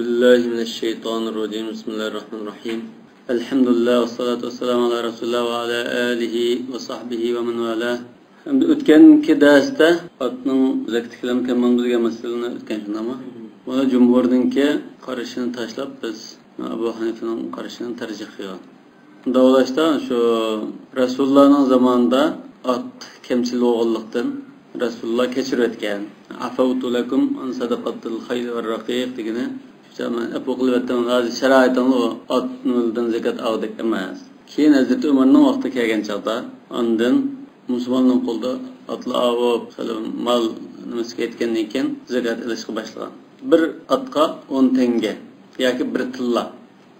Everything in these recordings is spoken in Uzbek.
بالله من الشيطان الرجيم بسم الله الرحمن الرحيم الحمد لله والصلاة والسلام على رسول الله وعلى آله وصحبه ومن والاه. Şimdi ötkenki derste atның zektiklerim kemen bilgen meseleni ötken şundama. Buna Cumhur'daki karışını taşlap biz Abu Hanife'nin karışını tercih kılgan. Davalaşta şu Resulullah'ın zamanında at kemçil oğullıktan Resulullah keçirip etken. Afavtu lekum an sadaqatil khayl ve raqiq degene. Şaman apoqlivatdan aziz şaraitan o atnıldan zekat aldık emas. Keyin Hazreti Ömer'nin vaqti kelgan chaqda ondan musulmonning qo'lida atla avib mal nimasi ketgandan keyin zakat ilishga boshlagan. Bir atqa 10 tenge yoki bir tilla.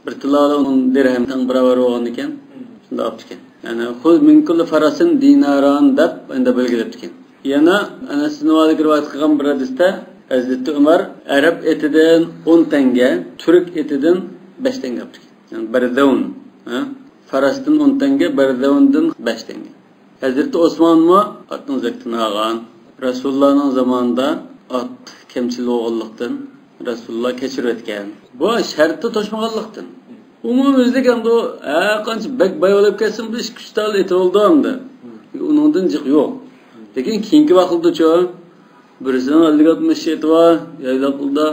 Bir tilla 10 dirham tang barobar bo'lgan ekan. Shunda olib chiqgan. Ya'ni xuz min kulli farasin dinaran deb endi belgilab chiqgan. Yana ana sinovalik rivoyat qilgan bir hadisda Hazreti Ömer Arab etidan 10 tenge, Türk etidan 5 tenge olib chiqgan. Yani bir davun, farasdan 10 tenge, bir davundan 5 tenge. Hazreti Osman mı atın zekatini algan. Resulullah'ın zamanında at kemçil oğullıktan Resulullah keçirip etken. Bu şartı toşmaganlıktan. Umumimizde kendi o qancha bek bay olib ketsin biz kuchtal eti oldu hamda. Uningdan jiq yo'q. Lekin keyingi vaqtda birisinin 50-60 eti var, yaylaqılda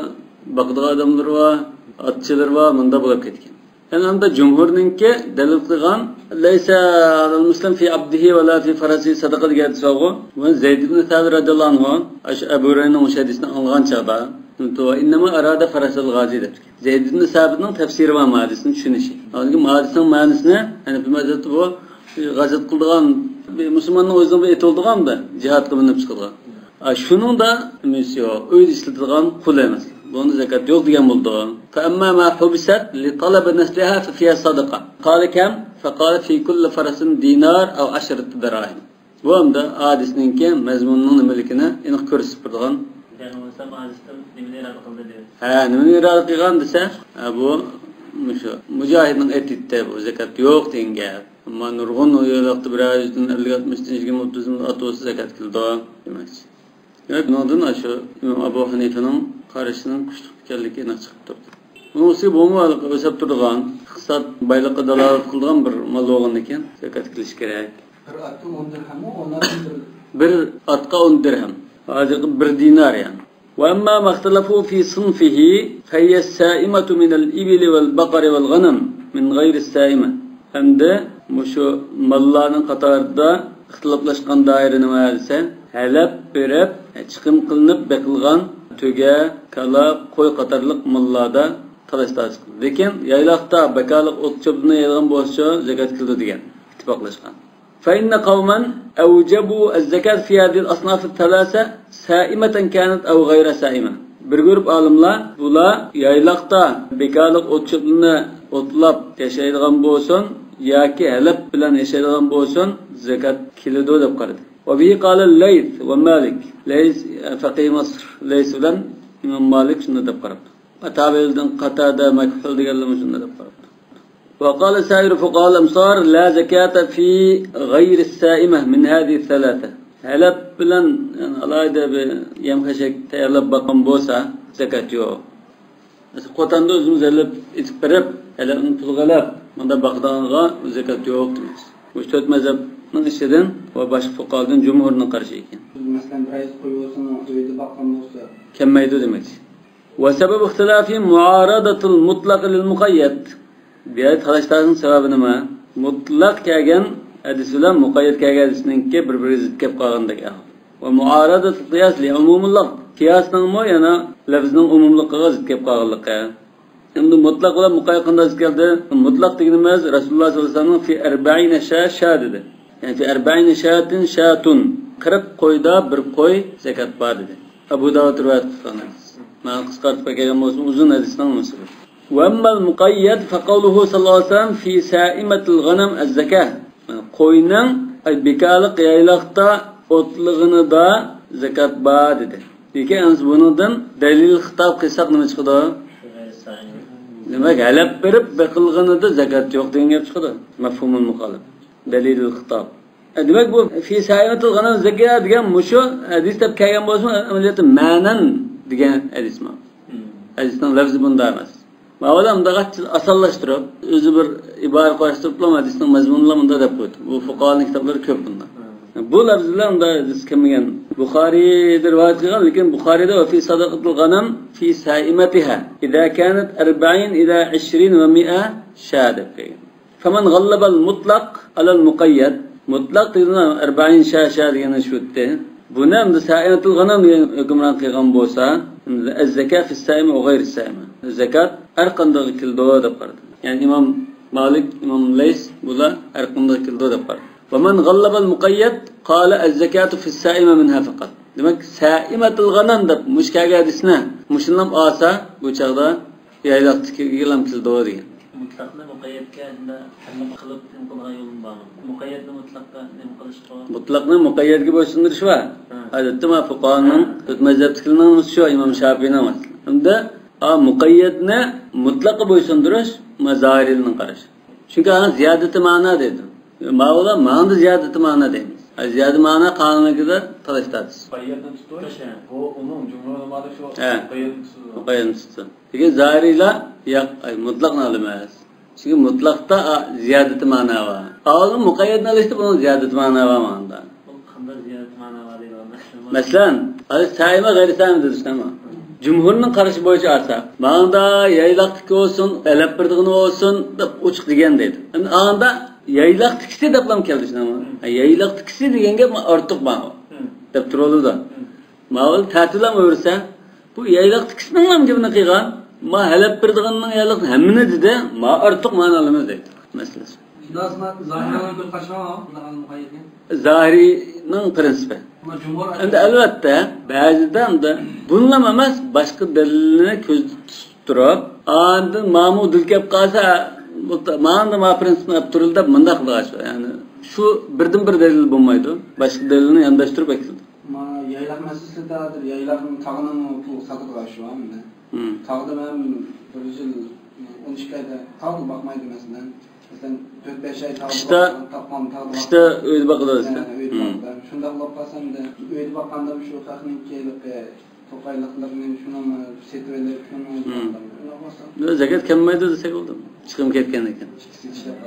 baqdigan adamlar var, atçılar var, bunda bo'lib ketgan. Yani anda Cumhur'ninki dalil qilgan laysa al-muslim fi abdihi va la fi farasi sadaqa degan so'g'i. Bu Zayd ibn Sabit radhiyallohu anhu Abu Hurayraning hadisini olgan chaqda innama arada farasul ghazi deb. Zayd ibn Sabitning tafsiri va hadisini tushunishi. Hozirgi hadisning ma'nosini, yani bu mazhabda bu g'azat qilgan musulmonning o'zining eti oldiganda jihadga minib chiqilgan. Şunun da misyo öyle işletilgan kul emas. Bunun zekat yok diyen buldu. فَأَمَّا مَا حُبِسَتْ لِطَلَبَ نَسْلِهَا فِيهَا صَدَقَةٌ قَالَ كَمْ فَقَالَ فِي كُلِّ فَرَسٍ دِينَار أو 10 دراهم. Bu anda hadisninki mezmununun nimelikini aniq ko'rsatib turgan. Yani olsa hadisda nimani irade qildi deb. Nimani irade qilgan desa, bu mujahidning etitda bu zekat yo'q degan gap. Ammo nurg'un yo'laqda bir 160-130 atosi zekat qildi demakchi. Evet, bundan aşağı Abu Hanife'nin karışının kuşluk ekanligini chiqib turdi. Bunisi bo'lma o'sab turgan, iqtisod bayliqqa dalolat qilgan bir mal bo'lgan ekan, zakat qilish kerak. Bir atqa 10 dirham, ondan bir atqa 10 dirham. Hozirgi 1 dinar yani. Wa amma maxtalafu fi sunfihi fa hiya as-sa'imatu min al-ibli wal-baqari wal-ghanam min ghayri as-sa'ima. Hamda mushu mallarning qatorida ixtiloflashgan doira nima desa, halab berib, chiqim qilinib beqilgan tuga, kala, qo'y qatorliq mallarda talash-tartib qildi. Lekin yaylaqda bekaliq o'tchobni yig'gan bo'lsa, zakat qildi degan ittifoqlashgan. Fa inna qawman awjabu az-zakat fi hadhihi al-asnaf al-thalatha sa'imatan kanat aw ghayra sa'ima. Bir guruh olimlar bular yaylaqda bekaliq o'tchobni o'tlab yashaydigan bo'lsin yoki halab bilan yashaydigan bo'lsin, zakat qiladi deb qaradi. وبه قال الليث ومالك ليس فقيه مصر ليس لن إمام مالك شنو دبقرب أتابعدن قتادة مكحول ديالهم شنو دبقرب وقال سائر فقهاء الأمصار لا زكاة في غير السائمة من هذه الثلاثة هلب بلن الله يدا يمخشك تيرلب بقم بوسا زكاة يو قوتان دو زم زلب اتبرب هلا انتلغلب من دبقدانغا زكاة يو وشتوت مذهب işeden ve başka fuqahadan Cumhur'un karşı ekan. Mesela bir ayet koyuyorsun, öyle bakkan olsa. Kemmaydi demek. Ve sebep ihtilafi muaradatul mutlaq lil muqayyad. Diye talashlarning sababi nima? Mutlaq kelgan hadis bilan muqayyad kelgan hadisninki bir-biriga zid kelib qolgandek ahvol. Ve muaradatul qiyas li umumil lafz. Qiyasning mo yana lafzning umumligiga zid kelib qolganligi. Endi mutlaq bilan muqayyad qanday zid keldi? Mutlaq deganimiz Rasululloh sollallohu alayhi vasallam fi 40 sha dedi. Yani fi 40 şatin şatun 40 qo'yda bir qo'y zakat bor dedi. Abu Davud rivoyat qilgan. Men qisqartib kelgan bo'lsam uzun hadisdan masal. Wa amma al-muqayyad fa qawluhu sallallohu alayhi vasallam fi sa'imatil ghanam az-zakah. Qo'yning bekaliq yaylaqda o'tlig'ini da zakat bor dedi. Lekin bundan dalil xitob qilsak nima chiqadi? Demak, halab berib beqilg'inida zakat yo'q degan gap chiqadi. Mafhumul muxolif. Dalilul xitob. Demak bu fi sa'imatil ghanam zakat degan mushu hadisda kelgan bo'lsa, amaliyotda ma'nan degan hadis mi? Hadisning lafzi bunda emas. Mavlam da qattiq asallaştırıp, özü bir ibare qo'shtirib hadisning mazmunlamında deb qo'ydi. Bu fuqahoning kitoblari ko'p bunda. Bu lafzlar da kelmagan. Buxoriyda rivoyat qilgan, lekin Buxoriyda va fi sadaqatul ghanam fi saimatiha idza kanat 40 ila 20 va 100 shadab degan. Faman ghallaba al-mutlaq ala al-muqayyad. Mutlaq degan 40 sha degan shutdi. Buni ham sa'imatul ghanam degan hukmron qilgan bo'lsa, az-zakat fi as-sa'ima va ghayr as-sa'ima. Zakat har qanday kildo deb qaradi. Ya'ni Imom Malik, Imom Lays bular har qanday kildo deb qaradi. Wa man ghallaba al-muqayyad qala az-zakatu fi as-sa'ima minha faqat. Demak, sa'imatul ghanam deb mushkaga hadisni mushunlam olsa, bu chaqda yaylaqdagi gilam kildo degan. Mutlaqni muqayyadga hamma qilib qilgan yo'lim bormi? Muqayyadni mutlaqqa nima qilish bor? Mutlaqni muqayyadga bo'ysundirish va odatda ma fuqahoning mazhabchilarning shu Imom Shafi'ning emas. Unda muqayyadni mutlaqqa bo'ysundirish mazahirning qarashi. Chunki ana ziyodati ma'no dedi. Ma'lum ma'noda ziyodati ma'no deymiz. Ziyodi ma'no qonunida talashtiradi. Muqayyadni tutish, bu umum jumhur ulamada shu muqayyadni tutdi. Lekin zahiriylar yo'q, mutlaqni olmaymiz. Çünkü mutlaqda ziyodati ma'no var. Oldin muqayyadni olishda buni ziyodati ma'no var ma'noda. Bu qanday ziyodat ma'no var deyapman. Masalan, saima g'ayri saima dedikmi? Cumhurning qarashi bo'yicha olsak, ma'noda yaylaqtiki olsun, talab birdig'ini olsun deb ochiq degan deydi. Endi anda yaylaqtikisi deb ham keldi shunami? Yaylaqtikisi deganga ortiq ma'no deb turadi. Ma'lum ta'tillam o'rsa, bu yaylaqtikisining ham gapini qilgan. Ma halab birdig'inning yaylaq hammini dedi, ma ortiq ma'nolarimiz deydi. Masalan. Zahirining prinsipi. Endi albatta ba'zida bunlam emas boshqa dalilni ko'zda tutib, andin ma'mudil kelib qolsa, ma'noda ma prinsipni olib turildi, bunday qilg'ash. Ya'ni shu birdan bir dalil bo'lmaydi. Boshqa dalilni yondashtirib aytildi. Ma yaylaq masalasidadir, yaylaqning tag'ini pul saqlash shu hamda. Tağda ben bir yıl 12 ayda tağda bakmaydı mesela. Mesela 4-5 ay tağda tapmam tağda. İşte öyle bakılır işte. Şunda alıp basam da öyle bakanda bir şu kakının kelip tokaylıklarının şuna mı setveler şuna mı? Zekat kelmeydi desek oldu. Çıkım ketken eken.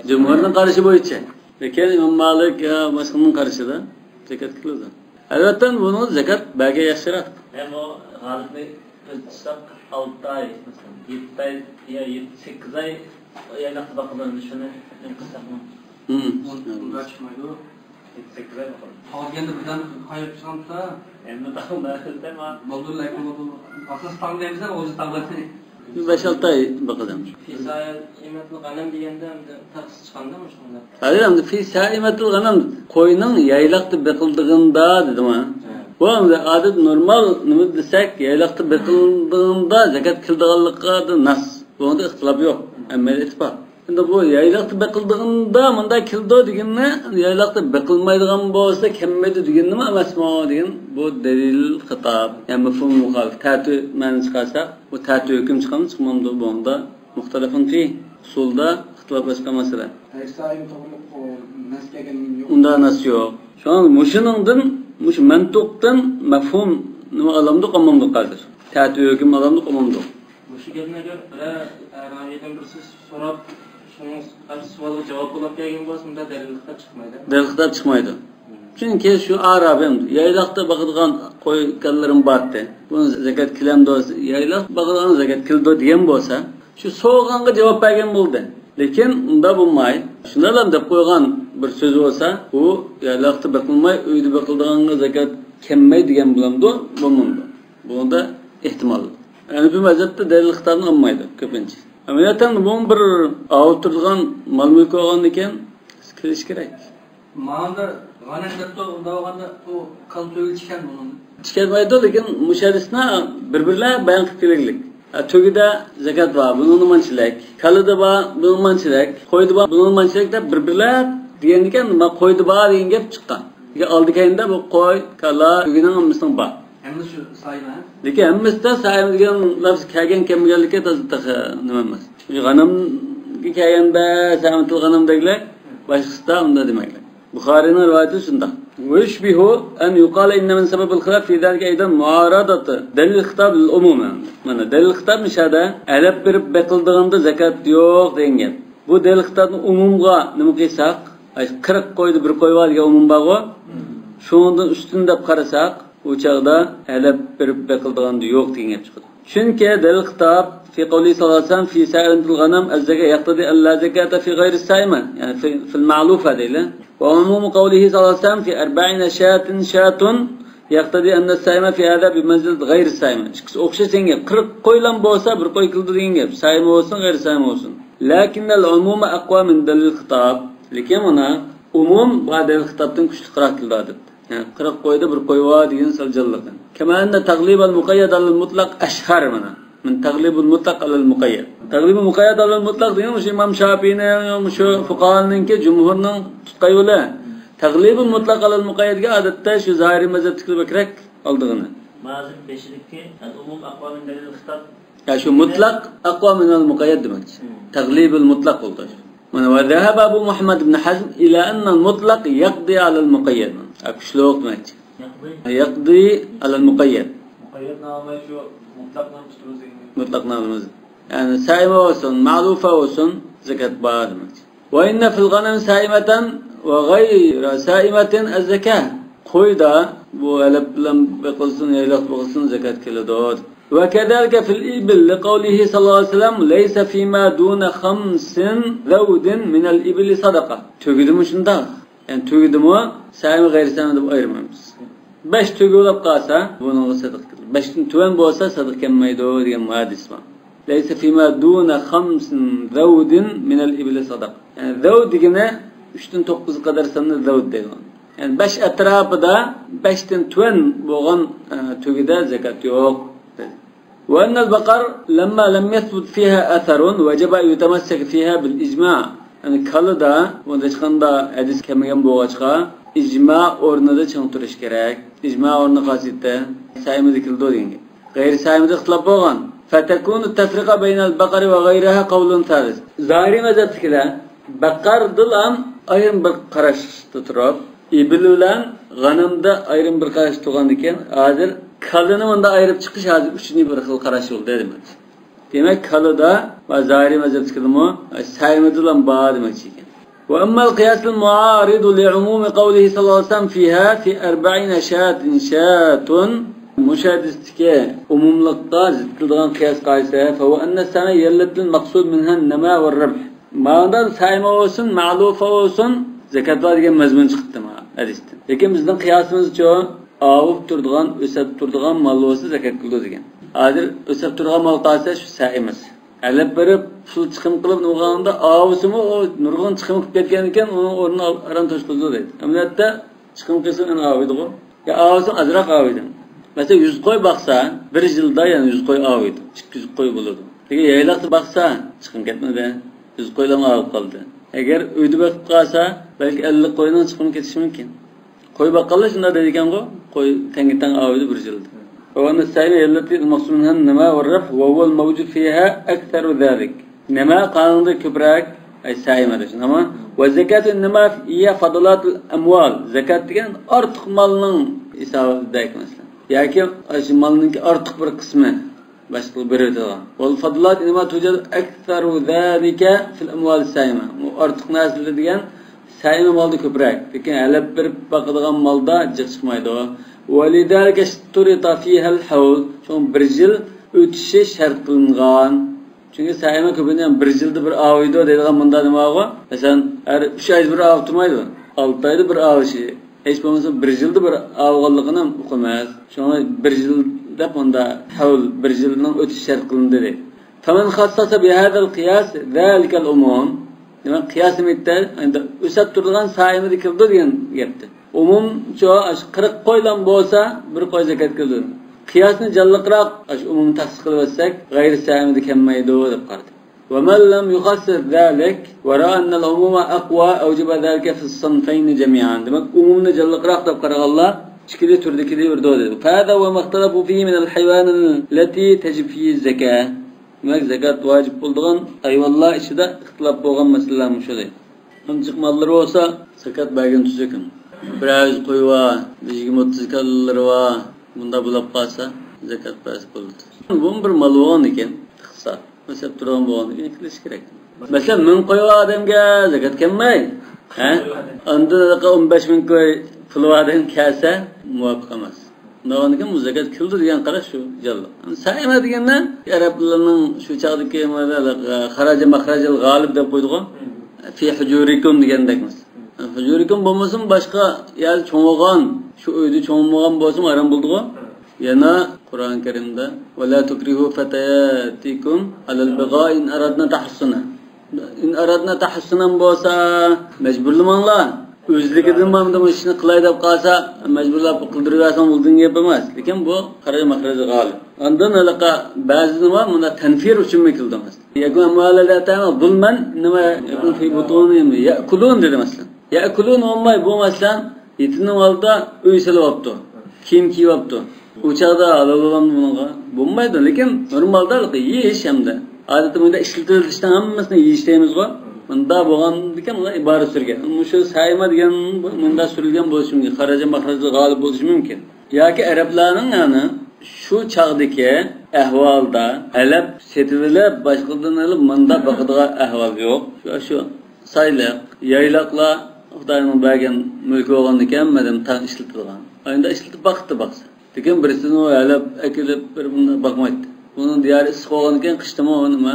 Cumhurun karşı boyunca. Lekin İmam Malik ya başkanın karşıda zekat kılıyordu. Elbette bunu zekat belki yaşarak. Hem o g'olibni tutsak 6 ay, mesela 7 ay ya 8 ay yaylaqda bakılırdı şunu qilsak mı? Bunda çıkmaydı o. 8 ay bakalım. Tağgende birden kayıp çıkamsa Endi tağda ama boldur lakin boldur. Asıl tağ deyimizden oğuz tağları. 5-6 ay bakalım. Fisayet imetli g'anam deganda taqsis chiqandimi shunda? Hayır, endi fi sa'imatul g'anam qo'yning yaylaqda beqildig'inda dedim ha. Bu adet normal nima desek, yaylaqda beqildig'inda zakat kildiganlikqa nas. Bunda ixtilof yo'q. Amma ittifoq. Endi bu yaylaqda beqildig'inda bunda kildo deganni yaylaqda beqilmaydigan bo'lsa kelmaydi deganmi emasmi degan bu dalil xitob. Ya'ni mafhum muxolif. Ta'tu ma'ni chiqarsa, bu ta'tu hukm chiqadi, chiqmamdi bunda muxtalafun fi usulda ixtiloflashgan masala. Saim to'g'riliq nasgagan yo'q. Unda nas yo'q. Şu an muşuningdan, mush mantuqdan mafhum nima alamdi qolmamdi qoldir. Ta'tu hukm alamdi qolmamdi. Shu gapni agar raviydan bir siz so'rab, shunga qarshi savolga javob olib kelgan bo'lsa, unda dalil xitob chiqmaydi. Dalil xitob chiqmaydi. Chunki shu arabim yaylaqda bag'ilgan qo'yganlarim bordi. Buni zakat kilamdi, yaylaq bag'ilgan zakat kildi degan bo'lsa, shu so'g'anga javob bergan bo'ldi. Lekin unda bo'lmay, shundan deb qo'ygan bir so'z bo'lsa, u yaylaqda beqilmay, uyda beqildiganga zakat kelmay degan bo'lamdi, bo'lmamdi. Bunda ehtimol. Yani bu mazhabda dalil xitobni olmaydi ko'pincha. Amaliyatan bu bir avturgan ma'lumot olgan ekan, kirish kerak. Ma'noda g'anan deb undaganda u qalbga chiqgan bunun. Chiqmaydi, lekin mushadisna bir-birlar bayon qilib keraklik. Tugida zakat var, bunun manchilik. Kalida var, bunun manchilik. Qo'ydi var, bunun manchilik deb bir-birlar degan ekan, nima qo'ydi var degan gap chiqqan. Lekin oldikanda bu qo'y, kala, tugining hammasini bor. Endi shu sayma. Lekin hammasida sayma degan lafz kelganlikka tazdiqa nima emas. G'anamga kelganda saymatul g'anam degilar, boshqasida unda demaklar. Buxoriyning rivoyati shunda. ويشبه أن يقال إن من سبب الخلاف في ذلك أيضا معارضة دليل الخطاب للعموم. من دليل الخطاب مش هذا ألب برب بقلدغند زكاة يوق دينجل. Bu delil xitobni umumga nima qilsak, 40 qo'ydi bir qo'y var degan umum bor. Shundan ustun deb qarasak, u chaqda alab berib beqildiganda yo'q degan gap chiqadi. Chunki delil xitob fi qawli sallallohu alayhi vasallam fi sa'iratil ghanam az-zakat yaqtadi al-zakata fi ghayri as-sa'ima, yani fi al-ma'lufa deyla. Wa umum qawlihi sallallohu alayhi vasallam fi 40 shatun yaqtadi anna as-sa'ima fi hada bi manzilati ghayri as-sa'ima. Ikkisi o'xshagan gap. 40 qo'ylan bo'lsa bir qo'y qildi degan gap. Sa'ima bo'lsin, g'ayri sa'ima bo'lsin. لكن العموم أقوى من دليل الخطاب. لكن هنا عموم بعد دليل الخطاب تنكش قراءة العدد. يعني قراءة قويدة بالقواد ينسل جلدا. كما أن تغليب المقيد على المطلق أشهر من تغليب المطلق على المقيد. تغليب المقيد على المطلق دي مش إمام شافعي مش فقهاء نك جمهورنا تقيوله. تغليب المطلق على المقيد قاعدة تاش ظاهر مذهب تكتب بكرك ألدغنا. Bazı beşlikki العموم أقوى من دليل الخطاب. يعني شو مطلق أقوى من المقيد دمج. تغليب المطلق قلتش. وذهب أبو محمد بن حزم إلى أن المطلق يقضي على المقيد. أكشلوق ماج. يقضي على المقيد. مقيد نعمل شو مطلق نعمل مطلق نعمل. يعني سائمة وسن معروفة وسن زكاة بعد ماج. وإن في الغنم سائمة وغير سائمة الزكاة. قيدا ولم بقلسن يلق بقلسن زكاة كلا دود. وكذلك في الإبل لقوله صلى الله عليه وسلم ليس فيما دون 5 ذود من الإبل صدقة. تقدم شندا يعني تقدم سائم غير سائم دب ayırmamız. 5 tügülüp qalsa bunu sadaq qil. 5'tin tuvan bolsa sadaq kelmaydi degan hadis var. Leysa fima duna 5 ذود من الإبل صدقة. Yani ذود degene 3'tin 9 kadar sanı ذود deyilgan. Yani 5 atrafida 5'tin tuvan bo'lgan tügide zakat yo'q. وأن البقر لما لم يثبت فيها أثر وجب أن يتمسك فيها بالإجماع. يعني كالدا وندشخندا حديث كميان بوغاشقا إجماع أورندا چنتورش كراك. إجماع أورنا قاسيته سائم ذكردو دينگه. غير سائم اختلاف بوغان. فتكون التفرقة بين البقر وغيرها قول ثالث. ظاهري مذهب كلا بقر دلام ayrım bir qarash tuturib, ibil bilan g'anamda ayrım bir qarash turgan ekan, hozir kalını bunda ayırıp çıkış hazır üçüncü bir xil qarash oldu demek. Demek kalıda ve zahiri mezhep çıkılımı saymadılan bağ demek ekan. Ve emmel kıyasul muaridu li'umumi qavlihi sallallahu aleyhi ve sellem fiha fi 40 şatun müşahidistike umumlukta zıtkıldıgan kıyas qaysa fe ve enne sana yerletlin maksud minhen nema ve rabh. Mağdan sayma olsun, ma'lufa olsun zekat var degan mazmun chiqdi ma hadisdan. Lekin bizning qiyosimiz cho'ng avib turdigan, o'sab turdigan mal bo'lsa zakat qildi degan. Hozir o'sab turgan mal qolsa shu saimas. Alab berib pul chiqim qilib nurg'anda avusimi o nurg'on chiqim qilib ketgan ekan, uni o'rnini aram tosh qildi deydi. Amaliyotda chiqim qilsa uni avidi-ku. Ya avusim azroq avidi. Mesela 100 qo'y baqsa, 1 yilda yani 100 qo'y avidi. 200 qo'y bo'ladi. Lekin yaylaqda baqsa chiqim ketmadi. 100 qo'ydan avib qoldi. Agar uyda boqib qolsa, balki 50 qo'ydan chiqim ketishi mumkin. Qo'y baqqanlar shunda deydigan-ku, qo'y tangitan avidi 1 yilda. وأن السائل التي المقصود منها النماء والرفع وهو الموجود فيها أكثر ذلك. نماء قانون كبراك أي سائمة ليش نما والزكاة النماء هي فضلات الأموال. زكاة كان أرتق مالن إساوة ذاك مثلا. يعني أش مالن أرتق برقسمه باش تبرده. والفضلات إنما توجد أكثر ذلك في الأموال السائمة. وأرتق ناس اللي كان سائمة مال كبراك. لكن على بربقدغان مال دا جسم ما يدوا. ولذلك اشترط فيها الحول. شون برجل ötüşe şart kılıngan. Çünkü sayma köpünden bir yılda bir avıydı deydiğen bunda nima var? Mesela her 3 ay bir av tutmaydı. 6 ayda bir av şey. Hiç olmazsa bir yılda bir avğanlığını okumaz. Şuna bir yılda bunda havl bir yıldan ötüş şart kılındı dedi. Faman khassasa bi hadal qiyas zalika al umum. Demek qiyas mittel anda ösep turgan sayma dikildi degan gapti. Umum çoğu 40 qo'ydan bo'lsa bir qo'y zakat qildi. Qiyasni jalliqroq umum tafsir qilib olsak, g'ayri sa'imda kelmaydi deb qaradi. Wa man lam yukhassir zalik wa ra'a anna al-umuma aqwa awjaba zalika fi as-sanfayn jami'an. Demak, umumni jalliqroq deb qaraganlar ikkili turdagidek yurdi dedi. Hada wa maxtalafu fihi min al-haywan allati tajib fihi az-zakat. Demak, zakat vojib bo'lgan hayvonlar ichida ixtilof bo'lgan masalalar shular. Qanchaq mallar bo'lsa zakat bergan tuzakan. Biraz koyva, 20-30 kalori var. Bunda bulab qalsa zakat bas bo'ladi. Bu bir mal bo'lgan ekan, hisob. Mesela turgan bo'lgan ekan, qilish kerak. Mesela 1000 qo'yva odamga zakat kelmaydi. Ha? Unda 15.000 qo'y pul odam kelsa muvofiq emas. Navanikin bu zakat kildi degan qarash shu jalla. Sayma deganda arablarning shu chaqdagi xaraja mahrajil g'olib deb qo'ydigan. Fi hujurikum degandekmiz. Hujurikum bo'lmasam boshqa yer cho'ng'gan, shu uyda cho'ng'magan bo'lsam aram bo'ldi-ku. Yana Qur'on Karimda va la tukrihu fatayatikum alal bigha'i in aradna tahassuna. In aradna tahassunan bo'lsa majburlamanglar. O'zligidan mana bu ishni qilay deb qolsa majburlab qildirgasan bo'lding gap emas. Lekin bu xaraj mahraj g'olib. Ondan alaqa ba'zi nima bunda tanfir uchun mekildimas. Yakun mualalatan zulman nima yakun fi butunihim ya'kulun dedi masalan. Ya'kulun olmay bu masalan yetining oldida uy silyapti. Kiyim kiyyapti. U chaqda halollan bunga bo'lmaydi, lekin normalda yeyish hamda odatda ishlatilishdan hammasini yeyish deymiz-ku. Bunda bo'lgan ekan ular iborat surgan. Shu sayma degan bunda surilgan bo'lishi mumkin. Xaraja mahraji g'olib bo'lishi mumkin. Yoki arablarning yani shu chaqdagi ahvolda alab setilib boshqadan olib bunda boqadigan ahvol yo'q. Shu sayliq, yaylaqlar Xudoning bergan mulk bo'lgan ekan, madam tan ishlatilgan. Endi ishlatib vaqtda baqsa. Lekin birisini alab akilib bir bunda boqmaydi. Buni diyari issiq bo'lgan ekan, qishdimi nima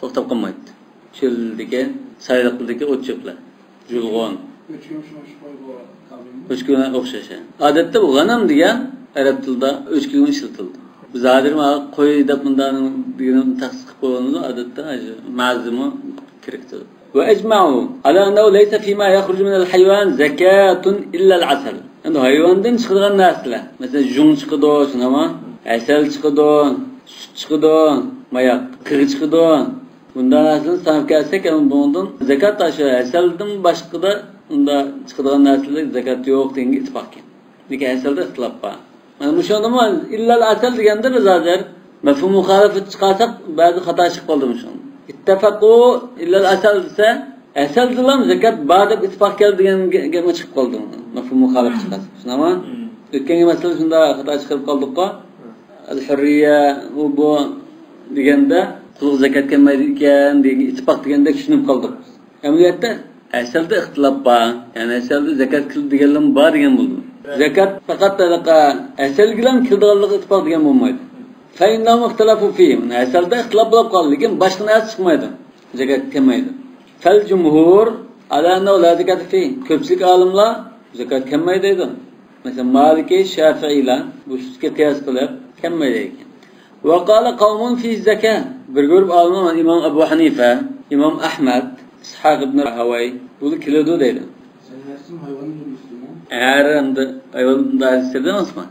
to'xtab qolmaydi. Çöldeki, saylıqdaki o'tchoqlar, julg'on. O'chkuna o'xshashi. Odatda bu g'anam degan arab tilida o'chkuna ishlatildi. Biz hozir qo'y deb bundan degan taqsis qilib qo'yganmiz, odatda ma'zumi kerakdir. Wa ajma'u ala annahu laysa fima yakhruju min al-haywan zakatun illa al-asal. Endi hayvondan chiqadigan narsalar, masalan, jung chiqadi, shunama, asal chiqadi, sut chiqadi, mayoq, qirg'i chiqadi. Bundan aslında sanıp gelsek bundan zekat taşı eselden başka da bunda çıkılan nesiller zekat yok diye ittifak ki. Dike eselde ıtlap var. Yani bu şu anda illal asel degende biz zaten mefhum muhalefet çıkarsak bazı hata çıkıp oldu şu anda. İttifaku illal asel ise esel dilam zekat bağda ittifak geldi diye çıkıp oldu. Mefhum muhalefet çıkarsak. Şuna ama ötkengi mesele şunda hata çıkıp kaldık ki el-hurriye bu degende Qulluq zakat kelmaydi ekan degan ittifoq deganda tushunib qoldik. Amaliyotda asalda ixtilof bor. Ya'ni asalda zakat qil deganlar bor degan bo'ldi. Zakat faqat talaqa asal bilan kildiganligi ittifoq degan bo'lmaydi. Fa innahum ixtilafu fihi. Asalda ixtilof bo'lib qoldi, lekin boshqa narsa chiqmaydi. Zakat kelmaydi. Fal jumhur ala annahu la zakat fihi. Ko'pchilik olimlar zakat kelmaydi deydi. Masalan, Maliki, Shafi'iylar bu sizga qiyos qilib kelmaydi ekan. وقال قوم في الزكاة برجور بعضهم الإمام أبو حنيفة إمام أحمد إسحاق بن راهوي يقول كيلو دو ديلا عند أيوة ده استخدام اسمه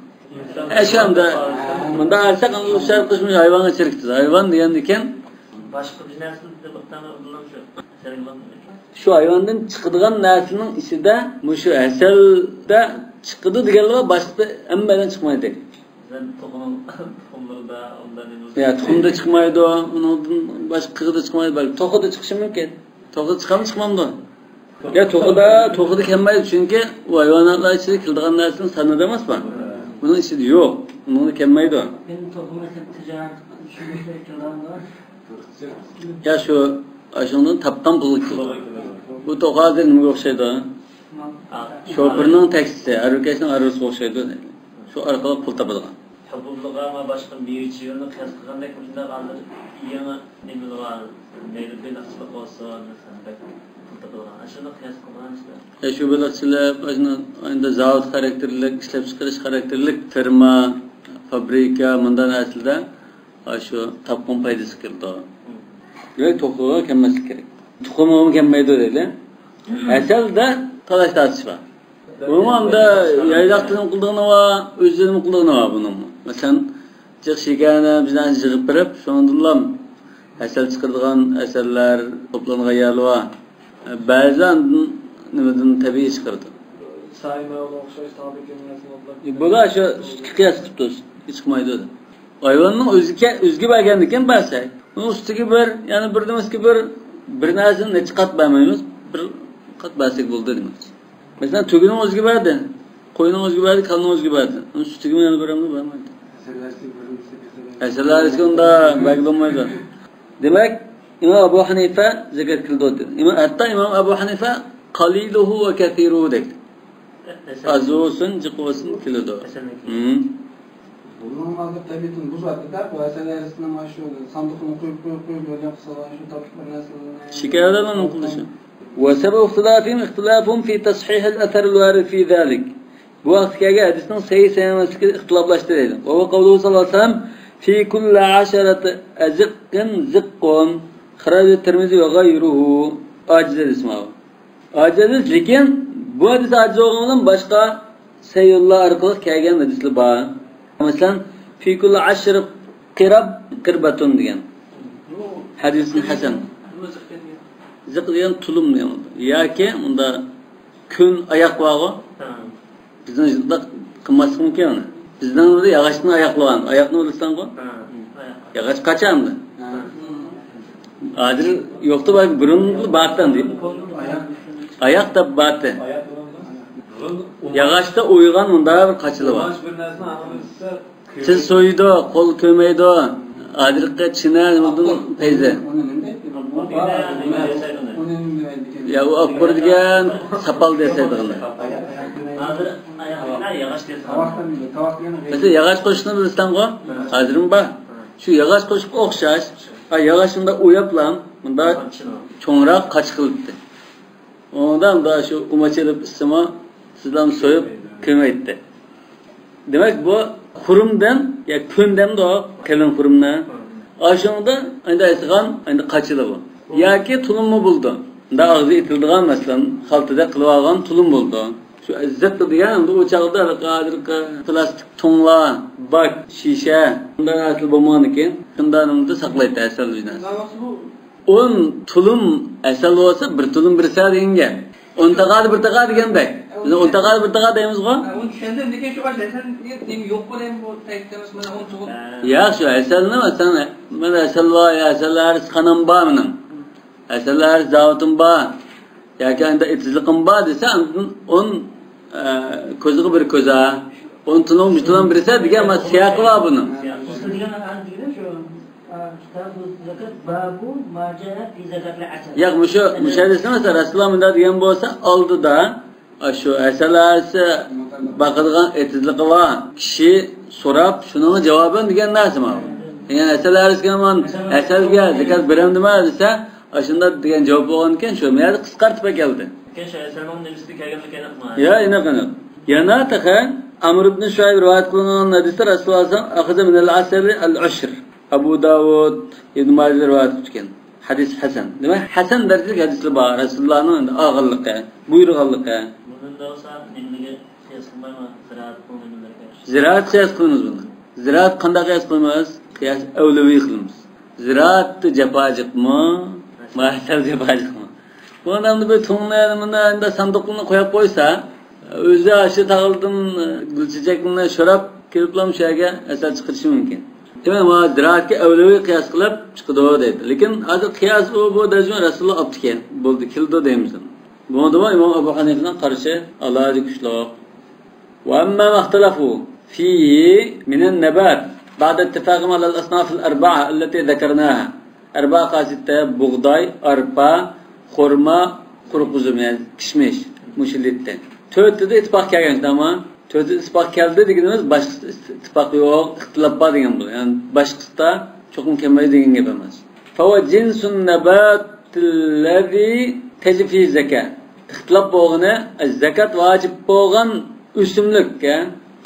إيش هم ده من ده أرسل أن يشارك قسم حيوان شركة حيوان يعني كان başka bir nesli de baktan ulan şu hayvandan çıkıdığan neslinin işi de bu şu eselde çıkıdı diyorlar başka emmeden çıkmaydı. Ben tohumları da ondan Ya tohumda çıkmaydı o, onun başka da çıkmaydı belki. Tohuda çıkışı mümkün. Tohuda çıkar mı çıkmam da? Ya tohuda kelmaydi çünkü o hayvanatlar içinde kıldığan neslinin sanı demez mi? Bunun içinde yok. Onun kelmaydi o. Benim toplumda ticaret düşünmüşler kılanlar. Ya şu aşağıdan taptan bulduk. Bu tohuda neye okşaydı o? Şoförünün taksisi, arabasının arabası okşaydı. Şu arkalı pul tapıdığın. Hububluğa ama başka bir içiyorunu kıyas kılgandek ucunda kaldır. Yeni nemli var. Neyli bir nasılık olsun. Aşağıda kıyas kılgan işte. Şu belirtiler aynı zavut karakterlik, işlep çıkarış karakterlik firma, fabrika, bundan aslında şu tapkın paydası kırdı. Demek tohluğa kelmesi gerek. Tohluğa kelmeydi öyle. Esel de talaş tartış var. Bunun da yaylaqtının qıldığını var, özlerinin qıldığını var bunun. Mesela cıq şekana bizden jığıp birip, şonundan əsər çıxırdığan əsərlər toplanğan yerli var. Bəzən nimeden tabii çıxırdı. Sayma oxşaş tabi keliməsini Bu da şu qiyas tutdu, çıxmaydı o da. Hayvanın özgü bərgəndikken bəsək. Bunun üstüki bir, yani bir deməski bir nərsini neçə qat bərməyimiz, bir qat bəsək buldu demək. Mesela tügünün özgü verdi. Koyunun özgü verdi, kalının özgü verdi. Onun sütü gibi yani göremedim ben. Eserler eski onda belki olmaydı. Demek İmam Ebu Hanife zekat kıldı. Hatta İmam Ebu Hanife kaliluhu ve kethiruhu dedi. Az olsun, cık olsun kıldı. Bunun adı tabiatın buz vakti der. Bu eserler arasında maaşı oluyor. Sandıkını koyup böyle yapsa şu tapışlar nasıl? Şikayet eden onun kılışı. وسبب اختلافهم اختلافهم في تصحيح الأثر الوارد في ذلك. Bu vaktiye hadisinin sahih sayılması ihtilaflaştı dedi. Ve kavluhu sallallahu aleyhi ve sellem fi kulli aşarati azqin ziqqun kharac Tirmizi ve gayruhu aciz ismi. Aciz lekin bu hadis aciz olmadan başka sayıllar arkalık kelgen hadisli var. Mesela fi kulli aşr qirab qirbatun degan. Hadisin hasan. Zık degan tulum degan. Yoki unda kun ayak bağı. Bizden jilda qilmaslik mumkin uni. Bizdan unda yog'ochni oyoqlagan. Oyoqni bilsan-ku? Yog'och qachandi? Hozir yo'qdi balki burunli batdan deydi. Oyoq da batdi. Yog'ochda o'ygan unda bir qachili bor. Til so'ydi, qo'l ko'maydi. Hozirgi china bundan payza. Ya o akbar degan sapal desaydi. Mesela yağaç qo'shni bilsan-ku? Hozirmi bor. Shu yağaç qo'shib o'xshash. Yağaçında uyaplam, bunda cho'ngroq qach qilibdi. Ondan da shu umachilib ismi sizdan so'yib ko'maydi. Demak bu xurumdan, ya kundan da qalin xurumdan. Aşında endi aytgan, endi qachili bu. Yoki tulummi bo'ldi. Unda og'zi itildigan masalan, xaltada qilib olgan tulum bo'ldi. Şu izzat degan unda o'chaqda hozirgi plastik to'nglar, bak, shisha, bundan asl bo'lmagan ekan, shundan unda saqlaydi asal bilan. On tulum asal bo'lsa bir tulum bir sa deganga. 10 taqad bir taqad degandek. Biz 10 taqad bir taqad deymiz-ku. 10 tushundim, lekin shu asal nima yo'q bo'laymi bu taytdamiz mana 10 tug'ib. Ya şu asal nima sen? Mana asal var, asallar qanam bor mening. Asallar zavotim bor. Yoki anda etizliqim bor desa, on ko'ziga bir ko'za, on tunum mutlan birisa degan mas siyaqi bor buni. Yo'q, musha desam Rasululloh bunday degan bo'lsa, oldida shu asallarsi baqadigan etizliqi bor. Kishi so'rab, shuning javoban degan narsa bor. Yani asallarsiga men asalga zakat beraman dema desa, shunda degan javob bo'lgan ekan, shu meni qisqartib keldi. Ya inaqana. Yana taqa Amr ibn Shuayb rivoyat qilingan hadisda Rasululloh akhadha min al-asr al-ushr. Abu Davud Ibn Majah rivoyat etgan. Hadis hasan. Demak, hasan darajalik hadislar bor. Rasulullohning og'irligi, buyruqligi. Bunda olsa nimaga qiyos qilmayman, ziraat qilmayman. Ziraat qiyos qilamiz buni. Ziraat qanday qiyos qilamiz? Qiyos avlaviy qilamiz. Ziraat japajiqmi? Mahsal japajiqmi? Bu odamni bir to'nglarida sanduqni qo'yib qo'ysa, o'zi ashi tag'ildim gulchichakni sho'rab kiriblam shaga asal chiqarishi mumkin. Demak, bu ziraatga avlaviy qiyos qilib chiqdi deydi. Lekin hozir qiyos bu darajada Rasululloh olibdi bo'ldi, kildi deymiz. Bunda İmam Ebu Hanife'nin qarshi alohida kuchli. Wa amma maxtalafu fihi min an-nabat ba'da ittifaqihim ala al-asnaf al-arba'a allati dhakarnaha. Arba'a qasitda buğday, arpa, xurma, quruq uzum, yani kishmish, mushilitda. 4 da ittifoq kelgan, tamam. 4 ittifoq keldi deganimiz boshqa ittifoq yo'q, ixtilof bor degan bu. Ya'ni boshqasida cho'qim kelmaydi degan gap emas. Fa wa jinsun nabat allazi tajfi zakat. İxtilof bo'lgani zakat vojib bo'lgan o'simlikka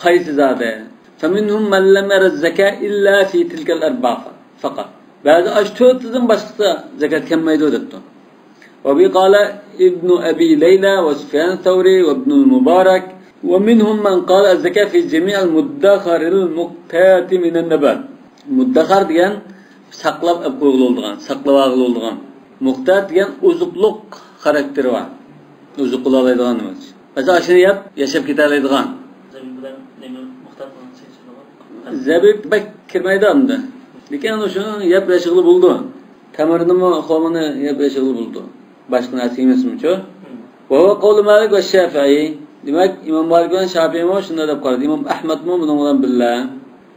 qaysi zada. Fa minhum man lam yara zakat illa fi tilka al-arba'a faqat. Ba'zi ashto'tdan boshqa zakat kelmaydi debdi. وبقال ابن أبي ليلى وسفيان الثوري وابن المبارك ومنهم من قال الزكاة في جميع المدخر المقتات من النبات. مدخر ديان ساقلاب أبقوغلولدغان ساقلاباغلولدغان مقتات ديان uzuqluq karakteri var. Uzuqulalaydigan nima. Mesela aşını yap, yaşap ketalaydigan. Zabib bak kirmaydi unda. Lekin o'shuni yap yashig'li bo'ldi. Tamirini, xomini yap yashig'li bo'ldi. Başka narsa emasmi-ku? Ve huve kavlu Malik ve Şafii. Demek İmam Malik ve Şafii mi şunda da qaradı. İmam Ahmed mi bunun bilan billah.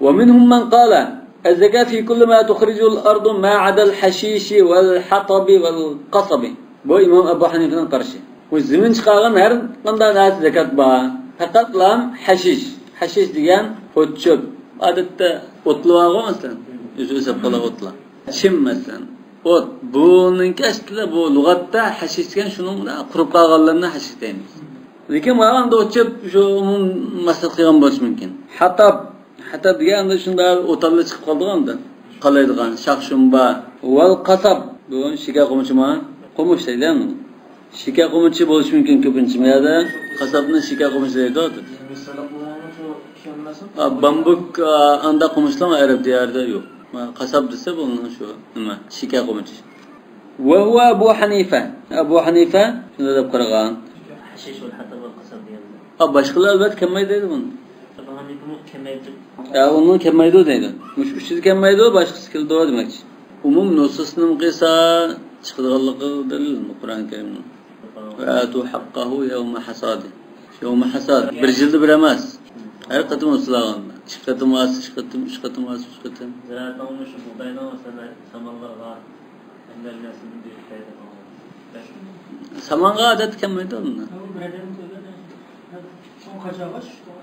Ve minhum man qala az-zaka fi kulli ma tukhrijul ardu ma adal hashishi wal hatabi wal qasabi. Bu İmam Ebu Hanife'nin qarşı. Bu zimin chiqargan her qanday narsa zakat bor. Faqat lam hashish. Hashish degan o't chöp. Odatda o'tlar masalan, o'zi hesab qila o'tlar. Chim masalan, o't. Buningki aslida bu lug'atda hashish degan shuning qurib qolganlarni hashish deymiz. Lekin ma'noda o't chöp shu masal qilgan bo'lishi mumkin. Hatta deganda shunda o'tallar chiqib qoldiganda qalaydigan shaxshumba val qasab bu shika qo'michimi? Qo'mish deydi. Shika qo'michi bo'lishi mumkin ko'pincha. Ma'noda qasabni shika qo'michi deydi. Bambuk anda qo'mishlar Arab diyarida yo'q. Qasab desa bundan shu nima? Shika qo'michi. Wa huwa Abu Hanifa. Abu Hanifa shunda deb qaragan. Hashish va hatab va qasab deydi. Boshqalar albatta kelmaydi deydi buni. Abu Hanifa kelmaydi. Onun kelmaydi deydi. Mushkil kelmaydi, boshqasi keldi demakchi. Umum nususning qisa chiqadiganligi dalil Qur'on Karimning. Va atu haqqahu yawma hasadi. Yawma hasad bir jildi bir emas. Her qatim usulaganda. Chiqatim was, chiqatim, chiqatim was, chiqatim. Zaten onu şu buğdaydan mesela samanlarga engellesin diye deydi. Samanga adet kelmaydi onunla. Son kaçağa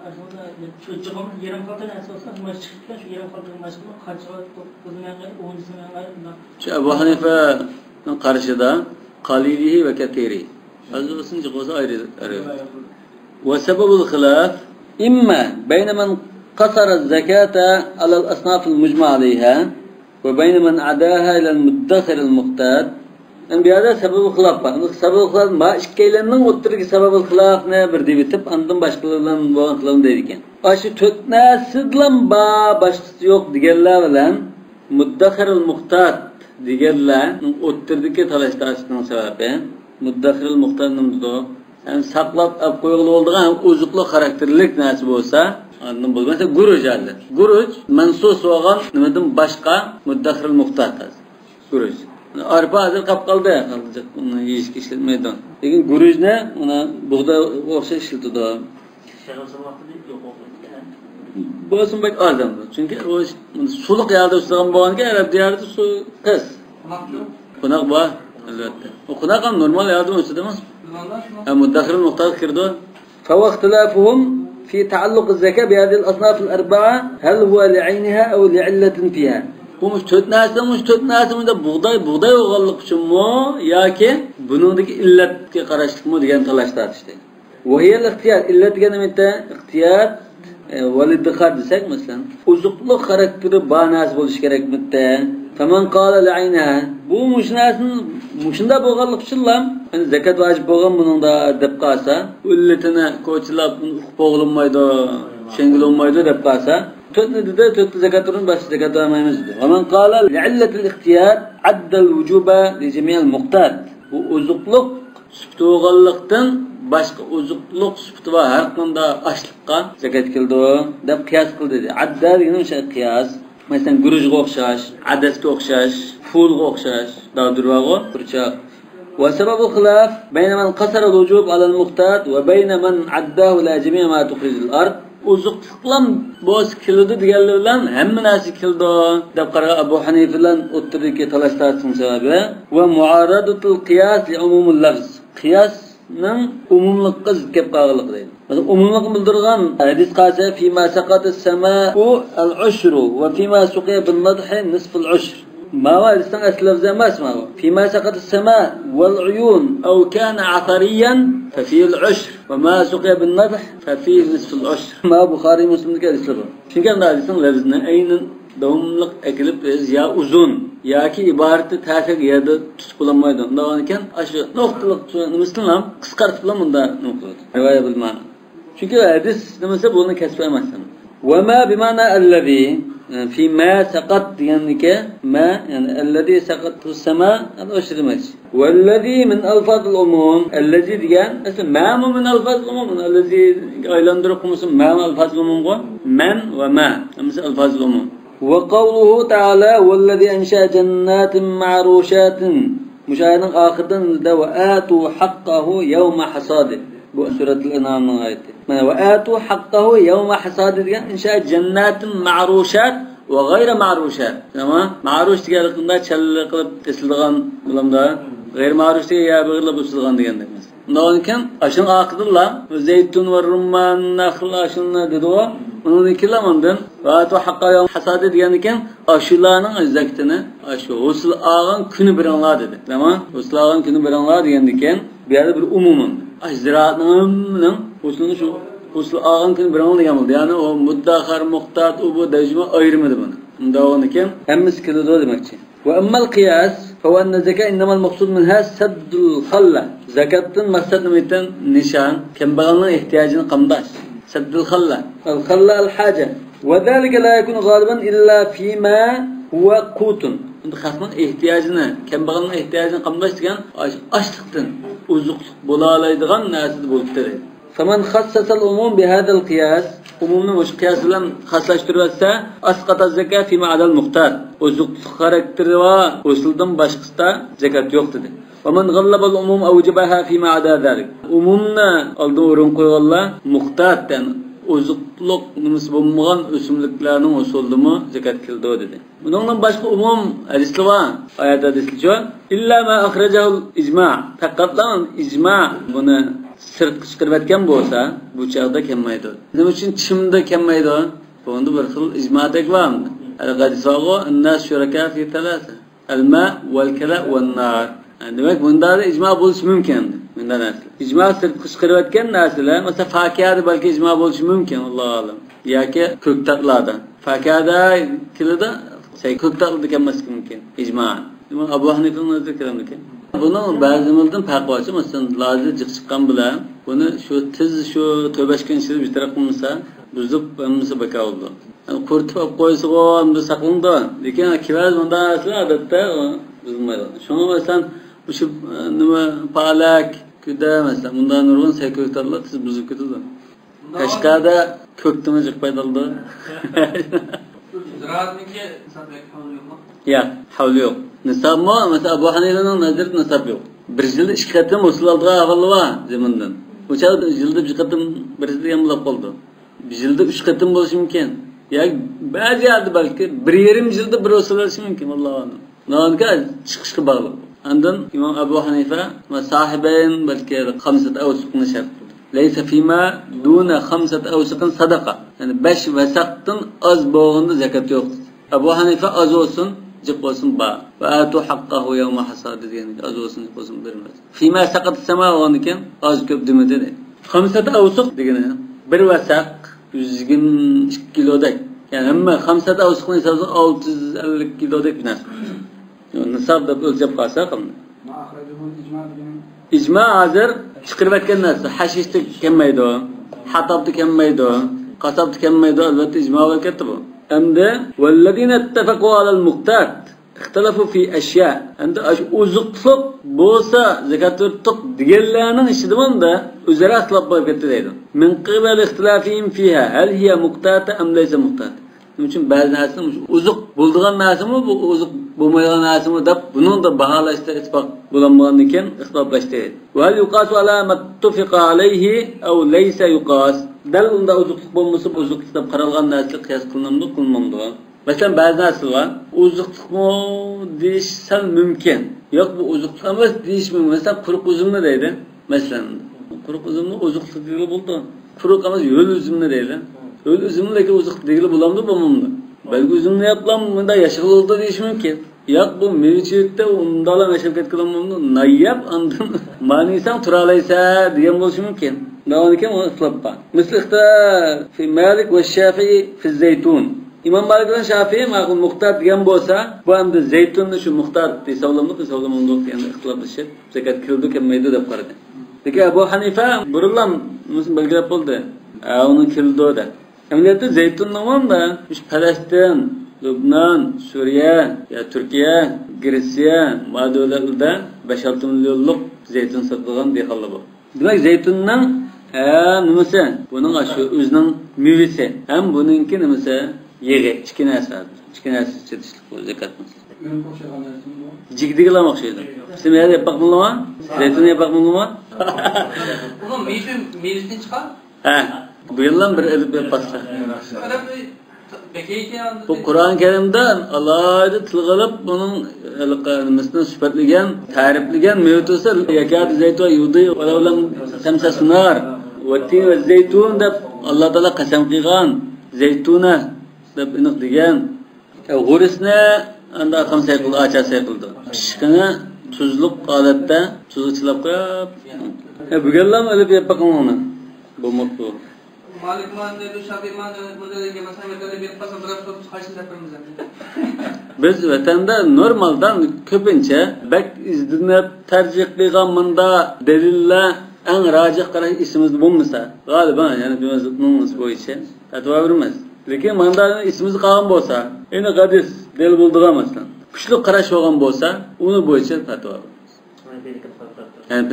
aslında şu çıkan yarım kaldı ne olsa maç çıktı şu yarım kaldı maçın kaçağa kızmayanlar 10. sınavlar. Şu Ebu Hanife'nin karşıda qalilihi ve ketiri. Azılsın çıksa ayrı. Ve sebebul hilaf imma beyne men qasara zekata alal asnafil mujma aleyha ve beyne men adaha ilal muddakhiril muhtad. Yani bir arada sebebul hilaf var. Sebebul hilaf ma işkeylerinin oturduğu sebebul hilaf ne bir debitip andın başkalarından boğan hilafın deydikken. Aşı tötnäsidlan ba başkası yok digerler bilen muddakhiril muhtad digerler oturduğu talaştaşının sebebi muddakhiril muhtad nimdi? Yani saklap koyulu olduğun uzuklu karakterlik nasip olsa anladın mı? Mesela guruj aldı. Guruj mensus olan nimedim başka muddakhiril muhtad. Guruj. Arpa hazır kapkaldı. Kalacak bunu yiyişki işletmeydi. Lekin guruj ne? Ona buğday okşa işletildi. Şerefsiz vakti değil yok oldu. Boğazın bak ardımdı. Çünkü o suluk yerde ustagan boğan ki Arap diyarda su kız. Kunak boğa. Elbette. O kunak normal yardım olsa demez. مدخر المختار كردون فهو اختلافهم في تعلق الزكاة بهذه الأصناف الأربعة هل هو لعينها أو لعلة فيها bu müç da buğday oğallık için mu ya ki bunundaki illetke karışık mı diyen talaşlar işte. Vahiyel ihtiyar illet genemette ihtiyar validikar desek mesela uzukluk karakteri bağnaz buluş gerekmekte. Faman qala la'aynaha bu muşunda boğallık için lan yani zekat vacip boğan bunun da dep qalsa illetine koçlap boğulmaydı şengil olmaydı dep qalsa tötnedi de tötü zekatının başı zekat vermemiz dedi. Faman qala li'illetil ihtiyar addal vujuba li jami'il muqtad bu uzukluk süptü boğallıktan başka uzukluk süptü var her qanda açlıkka zekat kildi dep qiyas qildi dedi. Adda degan şey qiyas. Mesela gurujga o'xshash, adasga o'xshash, fulga o'xshash, da'durvago, turcha. Wa sababu khilaf bayna man qasara al-wujub ala al-muqtad wa bayna man addahu la jami' ma tukhrij al-ard. Uzuqlan bo'z kildi deganlar bilan hamma narsa kildi deb qaragan Abu Hanifa bilan o'ttirdiki talashlarning sababi va muaradatul qiyas li umumul lafz. Qiyasning umumlikqa zid kelib qolganligi deydi. Umumlikni bildirgan hadis qasa fima saqata as-sama'u al-ushru wa fima suqiya bil-madhi nisf al-ushr. ما هو الإنسان أسلف زي ما اسمه فيما سقط السماء والعيون أو كان عثريا ففيه العشر وما سقي بالنضح ففيه نصف العشر ما بخاري مسلم كده يسلفه شو كان ده الإنسان لفظنا أين davamlıq ekilip ya uzun ya ki ibareti təsiq yerde tutulan maydan. Ondan iken aşı noktalık Müslüman kıskartılan bunda noktalık. Rivaya bilmana. Çünkü hadis demese bunu kesbemezsin. Ve ma bimana ellezî fi ma saqat yani ki ma yani ellezî saqattu sema o şey demek. Vellezî min alfazul umum ellezî diyen mesela ma mu min alfazul umum ellezî aylandırıp kumusun ma alfazul umum go men ve ma mesela alfazul umum. وقوله تعالى والذي أنشأ جنات معروشات Müşahirin ahirden de ve atu hakkahu yevme hasadi. Bu suretul Enam'ın ayeti. Ve atu hakkahu yevme hasadi degan inşa cennetin ma'ruşat ve gayri ma'ruşat. Ama ma'ruş deganligida challik qilib kesilgan bulamda, gayri ma'ruş degan ya big'ilib usilgan degandek. Ondan keyin aşın ahirda zeytun ve rumman naxla şunna dedi o. Onun ikilamandan ve atu hakkahu yevme hasadi deganken aşılarning izzatini aşu usul ağan günü biranlar dedi. Tamam? Usul ağan günü biranlar deganken bir yerde bir umumun. Ziraatının usulunu şu usul ağan günü biranlar degan. Yani o muddahar muhtat bu dejme ayrımıdır bunu. Ondan keyin hemmiz keladi demekçi. Ve emmel qiyas فهو أن الزكاة إنما المقصود منها سد الخلة. زكاة مقصد نميتن نشان كم بغلنا احتياجنا قمداش. سد الخلة. الخلة الحاجة. وذلك لا يكون غالبا إلا فيما هو قوت. خاصة احتياجنا كم بغلنا احتياجنا قمداش تكن أشتقتن uzuk bulalaydıgan narsa bo'libdi. Faman khassasal umum bihadal qiyas, umumni o'sha qiyas bilan xaslashtirsa, asqata zakat fi ma'dal muhtar. Uzuk xarakteri va usuldan boshqasida zakat yo'q dedi. Faman ghallaba al umum awjabaha fi ma'da zalik. Umumni oldin o'rin qo'yganlar muhtardan uzukluq nimasi bo'lmagan o'simliklarning usulimi zakat kildi dedi. Bundan boshqa umum hadislar var. Oyat hadislar illa ma akhrajahu ijma'. Faqatlan ijma' buni sirtqi chiqarib aytgan bo'lsa, bu chaqda kelmaydi. Nima uchun chimda kelmaydi? Bunda bir xil ijma'dek bormi? Al-qadisago an-nas shuraka fi thalatha. Al-ma' wal-kala wan-nar. Demak, bunda ijma' bo'lishi mumkin. Bundan narsa. Ijma' sirtqi chiqarib aytgan narsalar, masalan, fakiyada balki ijma' bo'lishi mumkin, Alloh alam. Yoki ko'ktatlarda. Fakiyada kilida ko'ktatlarda kelmasligi mumkin. Ijma'. Abu Hanifa'nın zikrimdeki. Bunun bazımızdan farkı var. Mesela lazı çıkan bilen bunu şu tiz şu tövbeşken işleri bir taraf olmasa buzup ömrüsü baka oldu. Yani kurtup koysa o ömrü saklandı. Lakin kiraz bunda asla adatta buzulmaydı. Şuna mesela bu şu palak küde mesela bundan nurgun seköktarlar tiz buzup kötüdü. Kaşkada köktüme çıkmaydı oldu. Ziraatniki sabek havlu yok mu? Ya havlu yok. Nisab mı? Mesela Abu Hanifa'nın nazarında nisab yok. Bir yılda iki katım usul aldığı havalı var zamandan. O çağda yılda bir katım birisi yamulap oldu. Bir yılda üç katım buluşu mümkün. Ya bazı yerde belki bir yarım yılda bir usul alışı mümkün. Allah'ın. Nağınca çıkışkı bağlı. Ondan İmam Abu Hanifa ve sahibeyn belki 5 avsukunu şart kıldı. Leysa fîmâ dûne 5 avsukun sadaka. Yani 5 vesaktan az boğunda zekat yok. Abu Hanifa az olsun, cık olsun ba. Ve atu hakkahu yevme hasadi diyeni az olsun, cık olsun vermez. Fîmâ sakat sema olanıken az köp demedi de. 5 avsuk degene bir vesak 122 kilodek. Yani ama 5 avsukun hesabı 650 kilodek bir narsa. Nisab da ölçüp kalsa kalmıyor. İcma hazır çıkırıp etken narsa. Haşişte kemmaydi o. Hatabda kemmaydi o. Kasabda kemmaydi o. Elbette icma vakti bu. Hem de وَالَّذِينَ اتَّفَقُوا عَلَى الْمُقْتَاتِ اِخْتَلَفُوا فِي اَشْيَاء. Hem de uzukluq bolsa zekat tuttuk diğerlerinin işidimin de üzere atlap vakitideydi. مِنْ قِبَلِ اِخْتِلَافِهِمْ فِيهَا هَلْ هِيَ مُقْتَاتَ اَمْ لَيْسَ مُقْتَاتَ. Bunun için bazı narsalar uzuk bulduğun narsa mı bu uzuk bulmayan narsa mı da bunun da bahalaştı ittifak bulanmadan iken ihtilaflaştı. Ve hal yuqasu ala mattufiqa alayhi ev leysa yuqas. Dal unda uzukluk bulması uzuklukta qaralgan narsa qiyas qılınamdı, qılınmamdı. Mesela bazı narsa var. Uzukluk mu deyişsel mümkün. Yok bu uzukluk emas deyiş mümkün. Mesela quruq uzumni deydi. Mesela quruq uzumni uzukluk degili buldu. Quruq emas yo'l uzumni deydi. Öl üzümündeki uzuk degili bulamdı bulmamdı. Belki üzümünü yapılan bunda yaşalı oldu deyiş mümkün. Yak bu mevcutda undala meşakat kılamamdı. Nayyap andın manisan turalaysa diyen buluşu mümkün. Daha ki o ıslappa. Mesela fi Malik ve Şafii fi zeytun. İmam Malik ve Şafii makul muhtar diyen bolsa bu anda zeytunlu şu muhtar diye savlamamdı yani ıslaplaşıp zekat kıldı kemmeydi de qaradi. Peki Abu Hanifa burullam nasıl belgilep oldu? Onun kıldı o da. Emniyette zeytunlaman da Palestin, Lübnan, Suriye, ya Türkiye, Gresya, Madola'da 5-6 milyonluk zeytun satılgan diye halı bu. Demek zeytundan nimesi? Bunun aşı özünün müvisi. Hem bununki nimesi? Yeri, çikinesi. Çikinesi çetişlik bu zekatımız. Ürün koşuyor neresi bu? Jigdigilam o'xshaydi. Sen nima yapaq bo'lma? Zaytun yapaq bo'lma? Bunun meyvesinden çıkar. Ha, bu yildan bir elib yapaqsa. Öyle bir bekeyken aldı. Bu Kur'an-ı Kerim'de Allah'ı tılgılıp bunun elqanımızdan süpetligen, tarifligen mevtusa yakad zeytun yudi ve lavlam semsa sunar ve tin ve zeytun da Allah Teala qasam qilgan zeytuna deb aniq degan. G'urisni anda qamsay qildi, achasay qildi. Pishqini tuzluq holatda tuzlab qo'yib, bu yildan elib yapaqam uni. Bu mutlu. Malik mandeli, Şafi mandeli, böyle mesela böyle bir pasam bırakıp karşısında yapıyoruz. Biz vatanda normaldan ko'pincha bak izdinab tarjih qilganmanda dalillar eng rojih qarash ismimiz bo'lmasa, g'aliban ya'ni bizning bo'yicha fatvo beramiz. Lekin manda ismimiz qolgan bo'lsa, endi hadis dalil bo'ldigan masalan, kuchli qarash bo'lgan bo'lsa, uni bo'yicha fatvo beramiz. Yani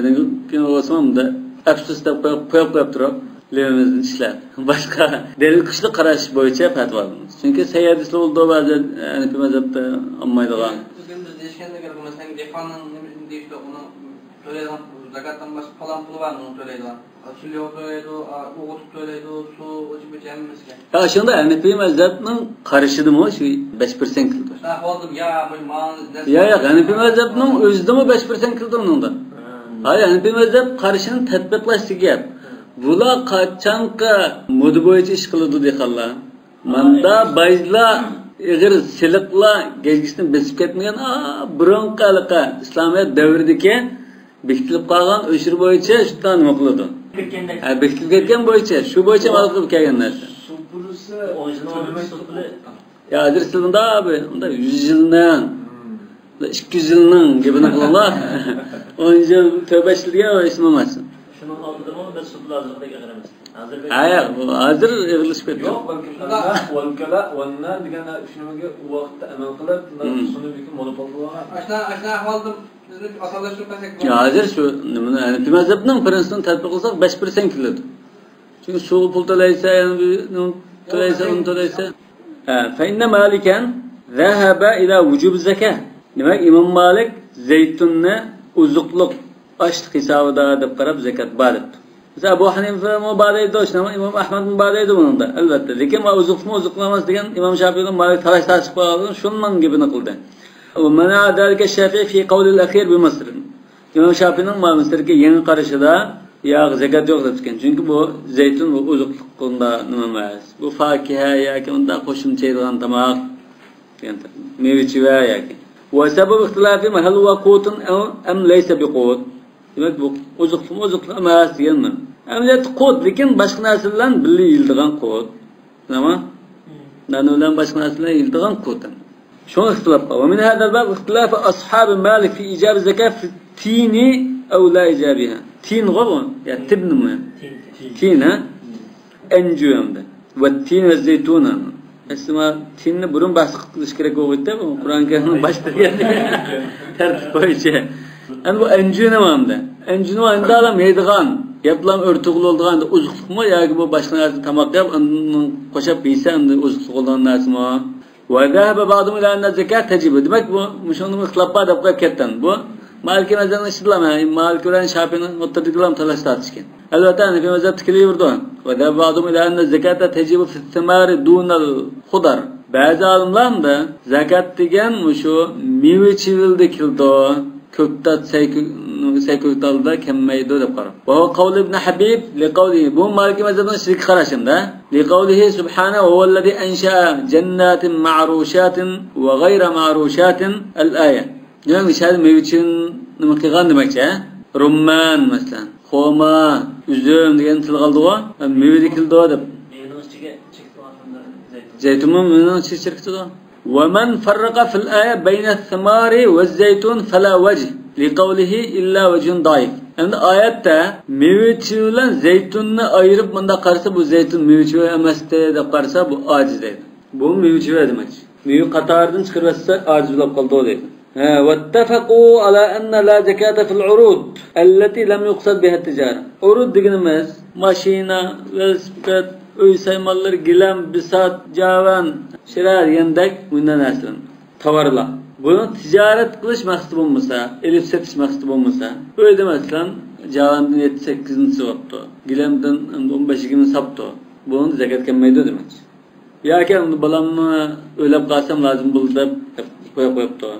benim olsam da afsusda qo'yib turib levimizden işler. Başka delil kışlı qarash bo'yicha fatvo beramiz. Çünkü seyyadisli oldu bazı yani bir mezhepte olmaydigan. Bugün biz değişkende göre mesela defanın nemizin değişti onu söyleydiğin zakattan başka falan pulu var mı onu söyleydiğin. Açılıyor söyleydi, o otup söyleydi, su uçup içememiz ki. Ya şimdi yani bir mezhepnin karışıdı mı şu 5% kıldır. Ha oldum ya bu mal. Ya yani bir mezhepnin özde mi 5% kıldır onun da. Hayır yani bir mezhep karışının tatbiqlaşı gap. Bula qachonqa mud bo'yicha ish qiladi deganlar. Manda bayzlar, ig'ir siliqlar gezgisini besib ketmagan, burunqaliqa islomiyat davridagi bekitilib qolgan o'shir bo'yicha shundan nima qiladi? Bekitilib ketgan bo'yicha, shu bo'yicha amal qilib kelgan narsa. Supurisi Ya hozir sizda abi, unda 100 yildan 200 yilning gapini qilinglar. 10 yil tövbeçliğe o ismi olmasın. Şunun altıda mı biz sütlü hazırlıkta geliriz. Hayır, hazır yığılış betdi. Yok, valkala, vanna deganda shunaga vaqtda amal qilib, suni bir monopol qilgan. Aşna ahvaldım. Bizim atalaşır pesek. Ya hazır şu, yani bir mezhebning prinsipini tatbiq qilsak 5% keladi. Çünkü su pul to'laysa, yani to'laysa, uni to'laysa. Fa inna malikan zahaba ila vujub zakah. Demak, Imom Malik zeytunni uzuqliq açlık hesabıda deb qarab zakat bor debdi. Mesela Abu Hanifa mübarek de ama İmam Ahmed mübarek de bunun da elbette. Lekin uzuqlamas degan İmam Şafii'nin mübarek talash chiqib qolgan, shundan gapini qildi. Ve mana dalika Şafii fi qawli al-akhir bi Misr. İmam Şafii'nin Mısır'dagi yangi qarashida ya zakat yo'q debgan. Çünkü bu zeytun ve uzuqliqda nima emas. Bu fakiha yoki unda qo'shimcha yeydigan tamoq, yani meva yoki. Ve sebep ihtilafi hal huwa qutun am laysa bi qut. Demek bu uzuqli emas deganman. Amaliyat qut, lekin boshqa narsalar birga yildigan qut. Nima? Nanu bilan boshqa narsalar yildigan qut. Shuni ixtilof qildi. Va min hada bab ixtilof ashab Malik fi ijab zakat fi tini aw la ijabiha. Tin g'o, ya tibnimi? Tin ha? Enjuyamda. Va tin va zeytuna. Esma tinni burun bahs qilish kerak bo'ldi. Qur'on Karimning boshida tartib bo'yicha. Yani bu encüne mamda. Encüne mamda alam yeydigan, yapılan örtüklü olduğunda uzuqluq mu ya ki bu başka narsa tamak yap, onun koşap yiyse uzuqluq olduğun narsa mı? Ve zahaba ba'dum ila anna zekat tecibi. Demek bu müşonun ixtilaflar da qo'yib ketgan. Bu Maliki mezhebini işlama, Maliki bilan Şafii'nin o'rtadigilar talash tortishgan. Albatta Hanafi mezheb tikilaverdi. Ve zahaba ba'dum ila anna zekata tecibi fi thimari dunal khudar. Ba'zi olimlar da zakat degan shu meva-chevilda kildi. Köktat sayköktalda kemmaydi deb qarab. Va qavli ibn Habib li qawlihi bu Maliki mezhebining shirk qarashimda li qawlihi subhanahu va allazi ansha'a jannatin ma'rushatin va ghayra ma'rushatin al-aya. Yani şahid mevcin nima qilgan demakchi? Rumman masalan, xoma, üzüm degan til qoldi-ku, meva dikildi deb. Mevaning ichiga chekib qo'yganlar zaytun mevaning ichiga chekibdi. ومن فرق في الآية بين الثمار والزيتون فلا وجه لقوله إلا وجه ضعيف. Yani ayette meyve zeytununu ayırıp bunda karşı bu zeytun meyve emeste de karşı bu aciz değil. Bu meyve demek. Meyve katardan çıkarırsa aciz olup kaldı o değil. واتفقوا على أن لا زكاة في العروض التي لم يقصد بها التجارة. Urud dediğimiz maşina, velosiped, öy saymalar, gilam, bisat, cavan, şirar, yendek bundan aslan. Tavarla. Bunu ticaret qilish maqsadi bo'lmasa, elib setish maqsadi bo'lmasa, o'yda masalan, javondan 7-8 sotdi. Gilamdan 15-20 sotdi. Buni zakat kelmaydi demak. Yoki uni balamni o'ylab qolsam lozim bo'ldi deb qo'yibdi.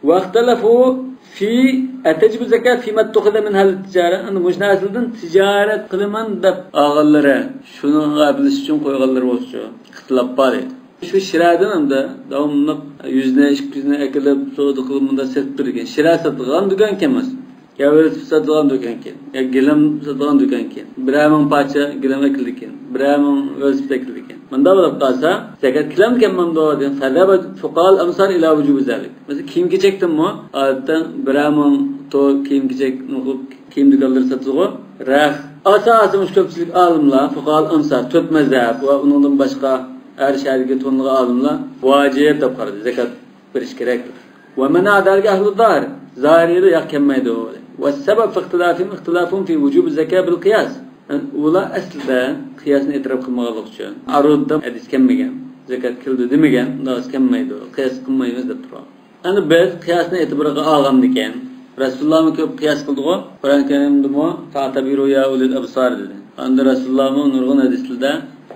Vaqtalafu fi atajibu zakat fi mattukhada min hal tijara. Ana mujnasildan tijorat qilaman deb og'illari shuni bilish uchun qo'yganlar bo'lsa, ixtilof bor edi. Şu şiradan hamda davamlı 100-200 ekilib soğudu kılımında settirgen. Şira satılan dükkan kemas. Ya böyle satılan dükkan ken. Ya gilam satılan dükkan ken. Birayman paça gilam ekildiken. Birayman özüp ekildiken. Manda bulab qalsa, zakat gilam kemmam doğaden. Fadaba fuqal amsar ila vücubu zalik. Mesela kiyim keçektim mi? Adattan birayman to kiyim keçek nukup kiyim dükkanları satılıyor. Rah. Asasımız köpçülük alımla fuqal amsar. Töt mezhab ve onundan başka her şehirge tonluğa alımla vacip de qardı. Zekat veriş gerektir. Ve mena dergi ahlu dar. Zahiri yakemmaydi o. Ve sebep ihtilafim fi vücubu zekat bil qiyas. Ula aslida qiyasni e'tirof qilmoqlik uchun arudda hadis kelmagan. Zekat kildi demagan, das kelmaydi. Qiyas qilmaymiz deb turadi. Ana biz qiyasni e'tiborga olgan ekan. Rasulullohning ko'p qiyas qildi-ku. Qur'on Karimda ta'tabiru ya ulil absar dedi. Anda Rasulullohning nurg'un hadislarda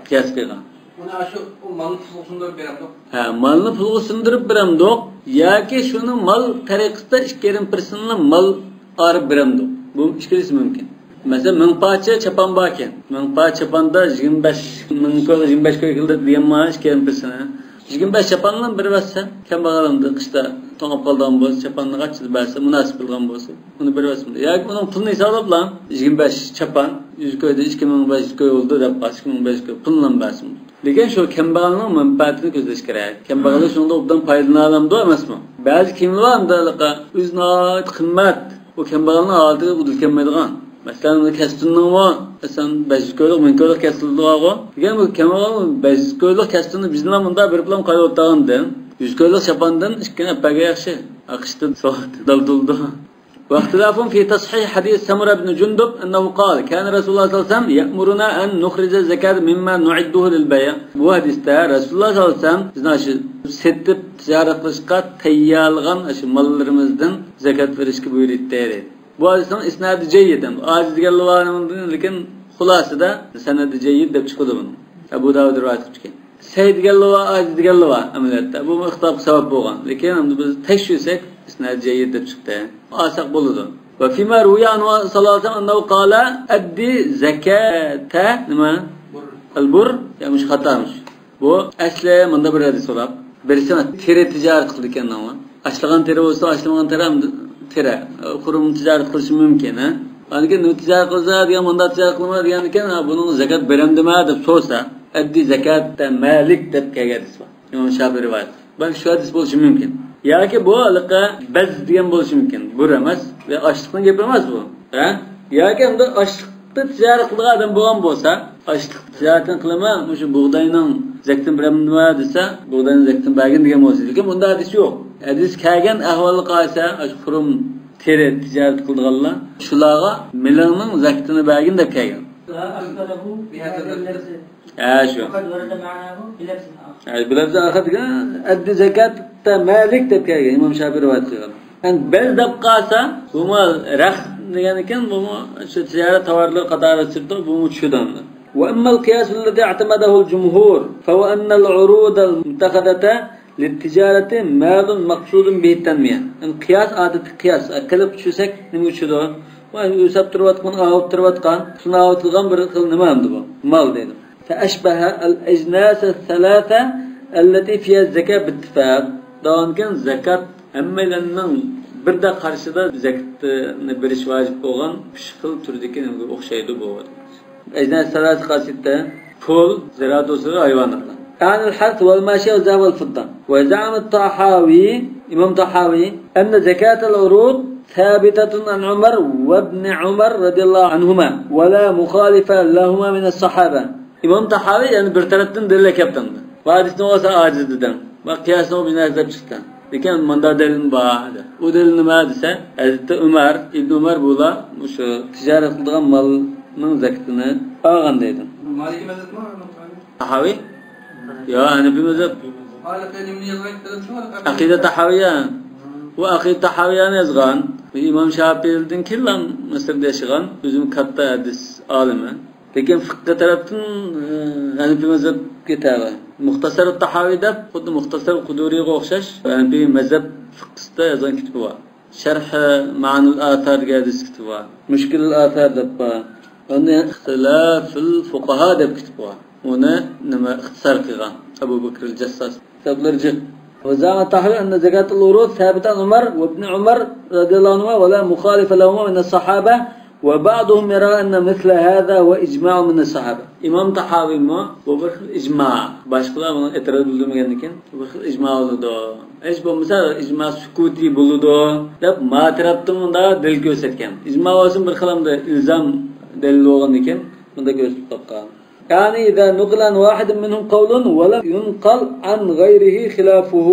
qiyas qilgan. Onu aşı o malını pulgu sundurup beremdi. Ha, malını pulgu sundurup beremdi. Yoki shuni mal tariqasida ishkerim personla mal arib beremdi. Bu ishkirisi mumkin. Mesela mingpacha chapan bor ekan. Mingpacha chapanda 25 ko'ykildi degan ma ishkerim persona. 25 chapandan bir versa, kambag'alimdi qishda to'ngib qolgan bo'lsa, chapanni qachib bersa, munosib bo'lgan bo'lsa, uni bir versa. Yoki uning pulini hisoblab 25 chapan 100 ko'yda 2500 ko'y oldu deb 2500 ko'y pullan bersin. Lekin şu kambag'alning manfaatini ko'zlash kerak. Kambag'allar shunda obdan foydalanamdi emasmi? Ba'zi kimlar andalaqa o'zini qimmat o kambag'alning oldiga udilkanmaydigan. Masalan, kastunning sen 500 ko'ylik, 1000 ko'ylik kastunlig'i. Degan bu kambag'al 500 ko'ylik kastunni bizlar bunda bir bilan qo'yib o'tgandan 100 ko'ylik chapandan ikkina paga yaxshi. Aqshda soat dalduldi. واختلاف في تصحيح حديث سمرة بن جندب أنه قال كان رسول الله صلى الله عليه وسلم يأمرنا أن نخرج الزكاة مما نعده للبيع. Bu hadiste Resulullah sallallahu aleyhi ve sellem bizden setip ticaret kılışka teyyalgan mallarımızdan zekat verişki buyurdu. Bu hadisin isnadı ceyyidem. Aziz gellivarımın lekin hulası da senedi ceyyid de çıkıldı bunun. Ebu Davud rivayet etmişken. Seyyid gellivar, aziz gellivar ameliyatta. Bu muhtab sebep boğan. Lekin biz teşhisek isnadı ceyyid de çıktı. Asak buludu. Ve fîmâ rûyâ anhu sallallahu aleyhi ve sellem ennehu kâle eddi zekâte el-bur yamış hatamış. Bu asli manda bir hadis olab. Birisi tere ticaret kıldı ekan ama. Açlıgan tere olsa açlamagan tere kurum ticaret kılışı mümkün ha. Lekin ticaret qilsa degan manda ticaret qilma degan ekan, bunun zakat berem dema deb so'rsa, eddi zakatda malik deb kelgan hadis bor. İmam Şafii rivayet. Bak şu hadis bo'lishi mumkin. Yoki bu aliqa biz degan bo'lishi mumkin. Bu emas ve açlıqdan gap emas bu. Ha? Yoki unda açlıqda tijorat qilgan odam bo'lgan bo'lsa, açlıq tijoratni qilaman, o'sha bug'doyning zakatini beraman nima desa, bug'doyning zakatini bergin degan bo'lsa, lekin bunda hadis yo'q. Hadis kelgan ahvolga qarasa, xurum teri tijorat qilganlar shularga milonning zakatini bergin deb kelgan. Şu. Bilafz ahadga addi zakatda malik deb kelgan İmam Şafii rivayet qilgan. Yani bel deb qalsa, bu rah degan ekan, bu shu tijorat tovarlar qatori sirdi, bu tushunadi. Wa amma al-qiyas alladhi i'tamadahu al-jumhur fa huwa anna al-urud al-muttakhadata lit-tijarati malun maqsudun bi-tanmiya. Yani qiyas adati qiyas qilib tushsak nima uchun? Va o'sab turayotgan, olib turayotgan, shuni olib bir xil nima endi bu? Mal deydi. فأشبه الأجناس الثلاثة التي فيها الزكاة باتفاق. دون كان زكاة أما لأنن بردا قرشدا زكاة نبرش واجب بولغان بشكل تردكي أخشaydı bu. أجناس الثلاثة قاسيتة فول زراعة وسط حيوانات. عن الحرث والماشية والذهب والفضة. وزعم الطحاوي إمام طحاوي أن زكاة العروض ثابتة عن عمر وابن عمر رضي الله عنهما ولا مخالفة لهما من الصحابة. İmam Tahavi yani bir taraftan delilek yaptandı. Hadisne olsa aciz dedim. Bak kıyasına o bina hesap çıktı. Lekin manda delil bağdı. O delil nima dese, Hazreti Ömer, İbn Ömer bula şu ticaret kıldıgan malının zakatını algan deydi. Maliki mezhep mi? Tahavi? Ya Hanefi mezhep. Hala kelimini yazmak istedim. Akide Tahaviye. Bu Akide Tahaviye'ni yazgan. İmam Şafii'den kirlan Mısır'da yaşayan bizim katta hadis alimi. Lekin fıkıh taraftan Hanefi mezhep kitabı. Muhtasar Tahavi'de xuddi Muhtasar Kuduri'ye o'xshash Hanefi mezhep fıkhida yazgan kitobi bor. Şerh Ma'nul Athar degan kitobi bor. Mushkilul Athar deb bor. Unda ixtilaful fuqaha deb kitob bor. Uni nima ixtisor qilgan Abu Bakr al-Jassas. Kitoblarga وزعم الطحاوي أن زكاة الورود ثابتة عن عمر وابن عمر رضي الله عنهما ولا مخالف لهما من الصحابة وبعضهم يرى أن مثل هذا هو إجماع من الصحابة. İmam Tahavi mi? Bu bir icma. Başkalar buna itiraz bildirmegendikin. Bu bir icma oldu. Hiç bo'lmasa icma sukuti buludu. Deb ma tarafdan da delil ko'rsatgan. Icma olsun bir xilamda ilzam delil bo'lgan ekan, bunda ko'rsatib topgan. Yani إذا نقل عن واحد منهم قول ولم ينقل عن غيره خلافه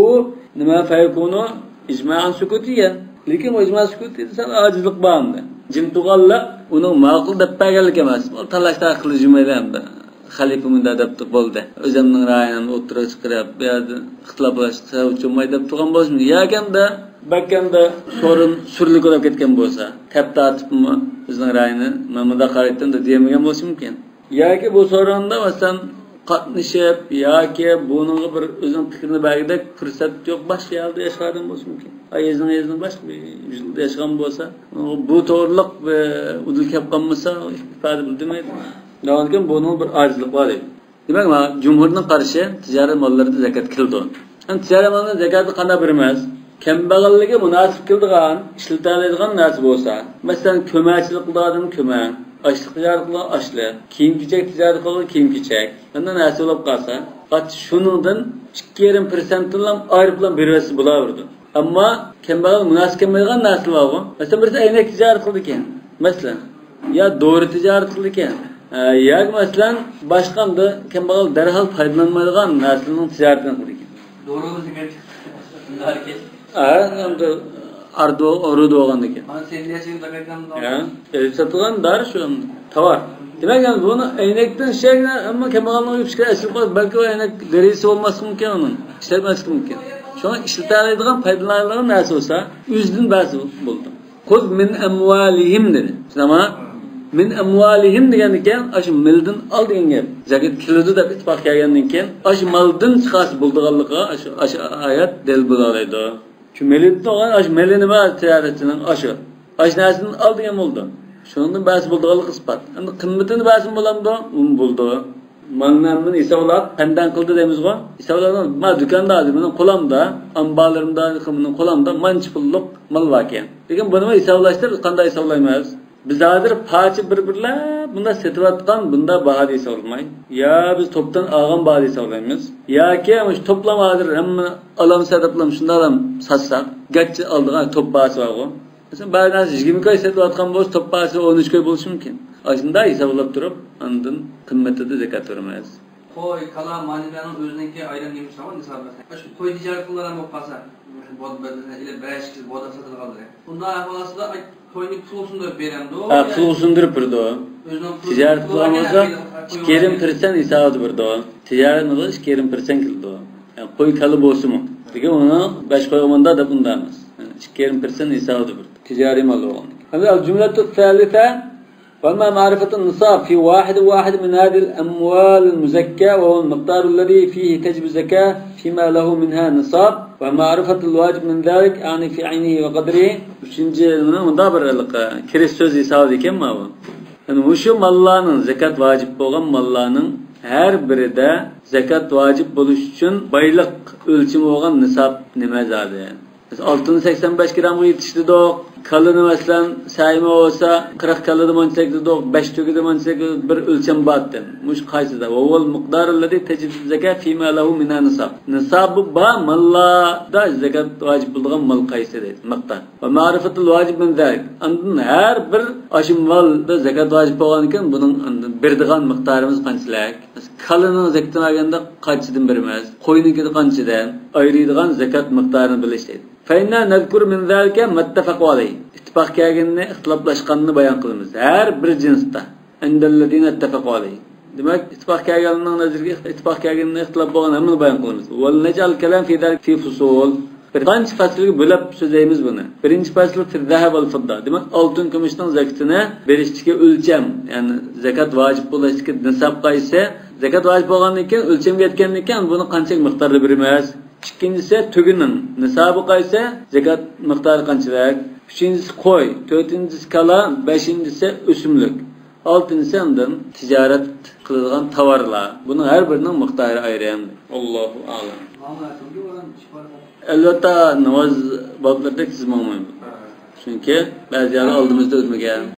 نما فيكون إجماعا سكوتيا. Lekin o icma sukuti insan acizlik bağımdı. Cim tuğalla onun maqul deb berganlik emas. O talashlar qilish jumaylamda. Xalifa munda deb bo'ldi. O'zimning ra'yini o'tira chiqarib, bu yerda ixtiloflashsa uchunmay deb turgan bo'lsin. Yaganda bakkanda sorun surlik bo'lib ketgan bo'lsa, tap tartibmi bizning ra'yini mana qaraydan da demagan bo'lishi mumkin. Yoki bu sorunda masalan qatnashib yoki buning bir o'zing fikrini bergidek fursat yo'q, boshqa yerda yashagan bo'lishi mumkin. Ayizning boshqa bir yurtda yashagan bo'lsa, bu to'g'riliq udil kelib qolmasa ifoda bildirmaydi. Lekin buning bir ojizlik bor edi. Demak, jumhurning qarashi tijorat mollarida zakat kildi. Ham tijorat mollarida zakatni qanday beramiz? Kambag'alligi munosib kildigan, ishlatiladigan narsa bo'lsa, masalan, ko'makchilik qiladigan ko'mak, açlık ticaret kılan açlık, kiyim-kechak ticaret kılan kiyim-kechak. Bundan nasıl olup kalsa, şunundan 2,5%'dan ayrıplan bir verisi bulaverdi. Ama kembag'al münasib kelmaydigan narsa var bu. Mesela birisi aynak ticaret kıldı ekan. Mesela ya doğru ticaret kıldı ekan. Ya mesela başqanda kembag'al derhal foydalanmaydigan narsaning ticaretini kıldı ekan. Doğru zakat. Hareket. Endi ardo orudu olgan ekan. Ana senliyasini zakatdan Ya, satılan dar şu an tovar. Demek yani bunu aynaktan şeyle ama kembag'alning yupishga asıl qo'yib, balki o aynak derisi olması mumkin onun. İşletmesi mumkin. Şu an işletiladigan foydalanadigan narsa olsa, o'zidan ba'zi bo'ldi. Qul min amwalihim dedi. Ama min amwalihim degan ekan, ash mildan ol degan gap. Zakat kilidi deb ittifoq kelgandan keyin, ash maldan chiqas bo'ldiganligi ash oyat dalil bo'laydi. Şu melitni olgan ash meli nima tijoratchining ashi. Ash narsani ol degan bo'ldi. Shundan ba'zi bo'ldiganligi isbot. Endi qimmatini ba'zi bo'lamdi, bo'ldi. Manlarni hisoblab, qandan qildi deymiz-ku. Hisoblagan, men do'konda mening qo'limda, ambarlarimda, mening qo'limda manchi pullik mal bor ekan. Lekin buni hisoblashtir, qanday hisoblaymiz? Biz hozir parcha bir-birlar bunda setayotgan, bunda baho hisoblamay. Ya biz topdan olgan baho hisoblaymiz. Yoki o'sha to'plam hozir hamma alam sadaplam shundaram satsak, gachchi oldigan top bahosi bor-ku. Mesela bazı 20 koy setayotgan bo'lsa, top bahosi 13 koy bo'lishi mumkin. Aslında hisoblab turib, ondan qimmatida zakat veramiz. Qo'y, kalam, manilarning o'ziniki ayrim nemish var nisabı. Shu qo'y tijorat qilgan bo'lib qolsa, ile 5 kil boda sotib qoldi. Bunda ahvolida qo'yni pulsini deb beramdi. Pulsini deb berdi. Tijorat qilgan bo'lsa, 2,5% hisobida berdi. Tijorat bo'lsa 2,5% kildi. Yani qo'y kali bo'lsa-mu. Degan uni 5 qo'y olganda deb undamiz. 2,5% hisobida berdi. Tijoriy mal bo'lgan. Hadi al-jumlatu thalitha وأما معرفة النصاب في واحد من هذه الأموال المزكاة وهو المقدار الذي فيه تجب الزكاة فيما له منها نصاب ومعرفة الواجب من ذلك يعني في عينه وقدره üçüncü mudabırlık kiriş sözü sağladı kim mi bu? Yani şu mallarının zekat vacip olan mallarının her biri de zekat vacip buluş için baylık ölçümü olan nisab nimezadı. Altını 85 gram yetişti de kalını mesela sayma olsa 40 kalıdı mançekti de 5 tüküdü mançekti bir ölçem battı. Muş kaysıda. Oval miktarılladi tecib zekat fîmâ lehu minâ nisab. Nisabı ba mallada zekat vacip bulduğun mal kaysı deydi. Miktar. Ve marifetul vacip min zâlik. Andın her bir aşım malda zekat vacip olan iken bunun birdiğen miktarımız kançılayak. Kalının zekatını alganda kaçıdan birmez. Koyununkide kançıdan ayrıydıgan zekat miktarını bilişteydi. فَاِنَّا نَذْكُرُ مِنْ ذَلْكَ مَتَّفَقُ عَلَيْهِ İttifak kâgenini, ihtilaflaşkanını bayan kılımız. Her bir cinsta. اَنْدَ الَّذ۪ينَ اتَّفَقُ عَلَيْهِ Demek ittifak kelganning nazariga ittifak kelganini ixtilof bo'lgan hammani bayon qilamiz. Wal najal kalam fi dalik fi fusul. Bir qancha faslga bo'lib so'zlaymiz buni. Birinchi fasl fi zahab wal fidda. Demak oltin kumushning zakatini berishdagi o'lcham, ya'ni zakat vojib bo'lishdagi nisob qaysi? Zakat vojib bo'lgandan keyin o'lchamga yetgandan keyin buni qancha miqdorda beramiz? İkincisi tügünün nisabi qaysi, zakat miqdori qanchalik? Üçüncüsü qo'y, to'rtinchisi kala, beshinchisi o'simlik. Altıncısı ondan ticaret qiladigan tovarlar. Bunun her birinin miqdori ayrı. Allahu a'lam. Albatta namoz bablarida chizmoqman. Chunki ba'zi yerlar oldimizda o'tmagan.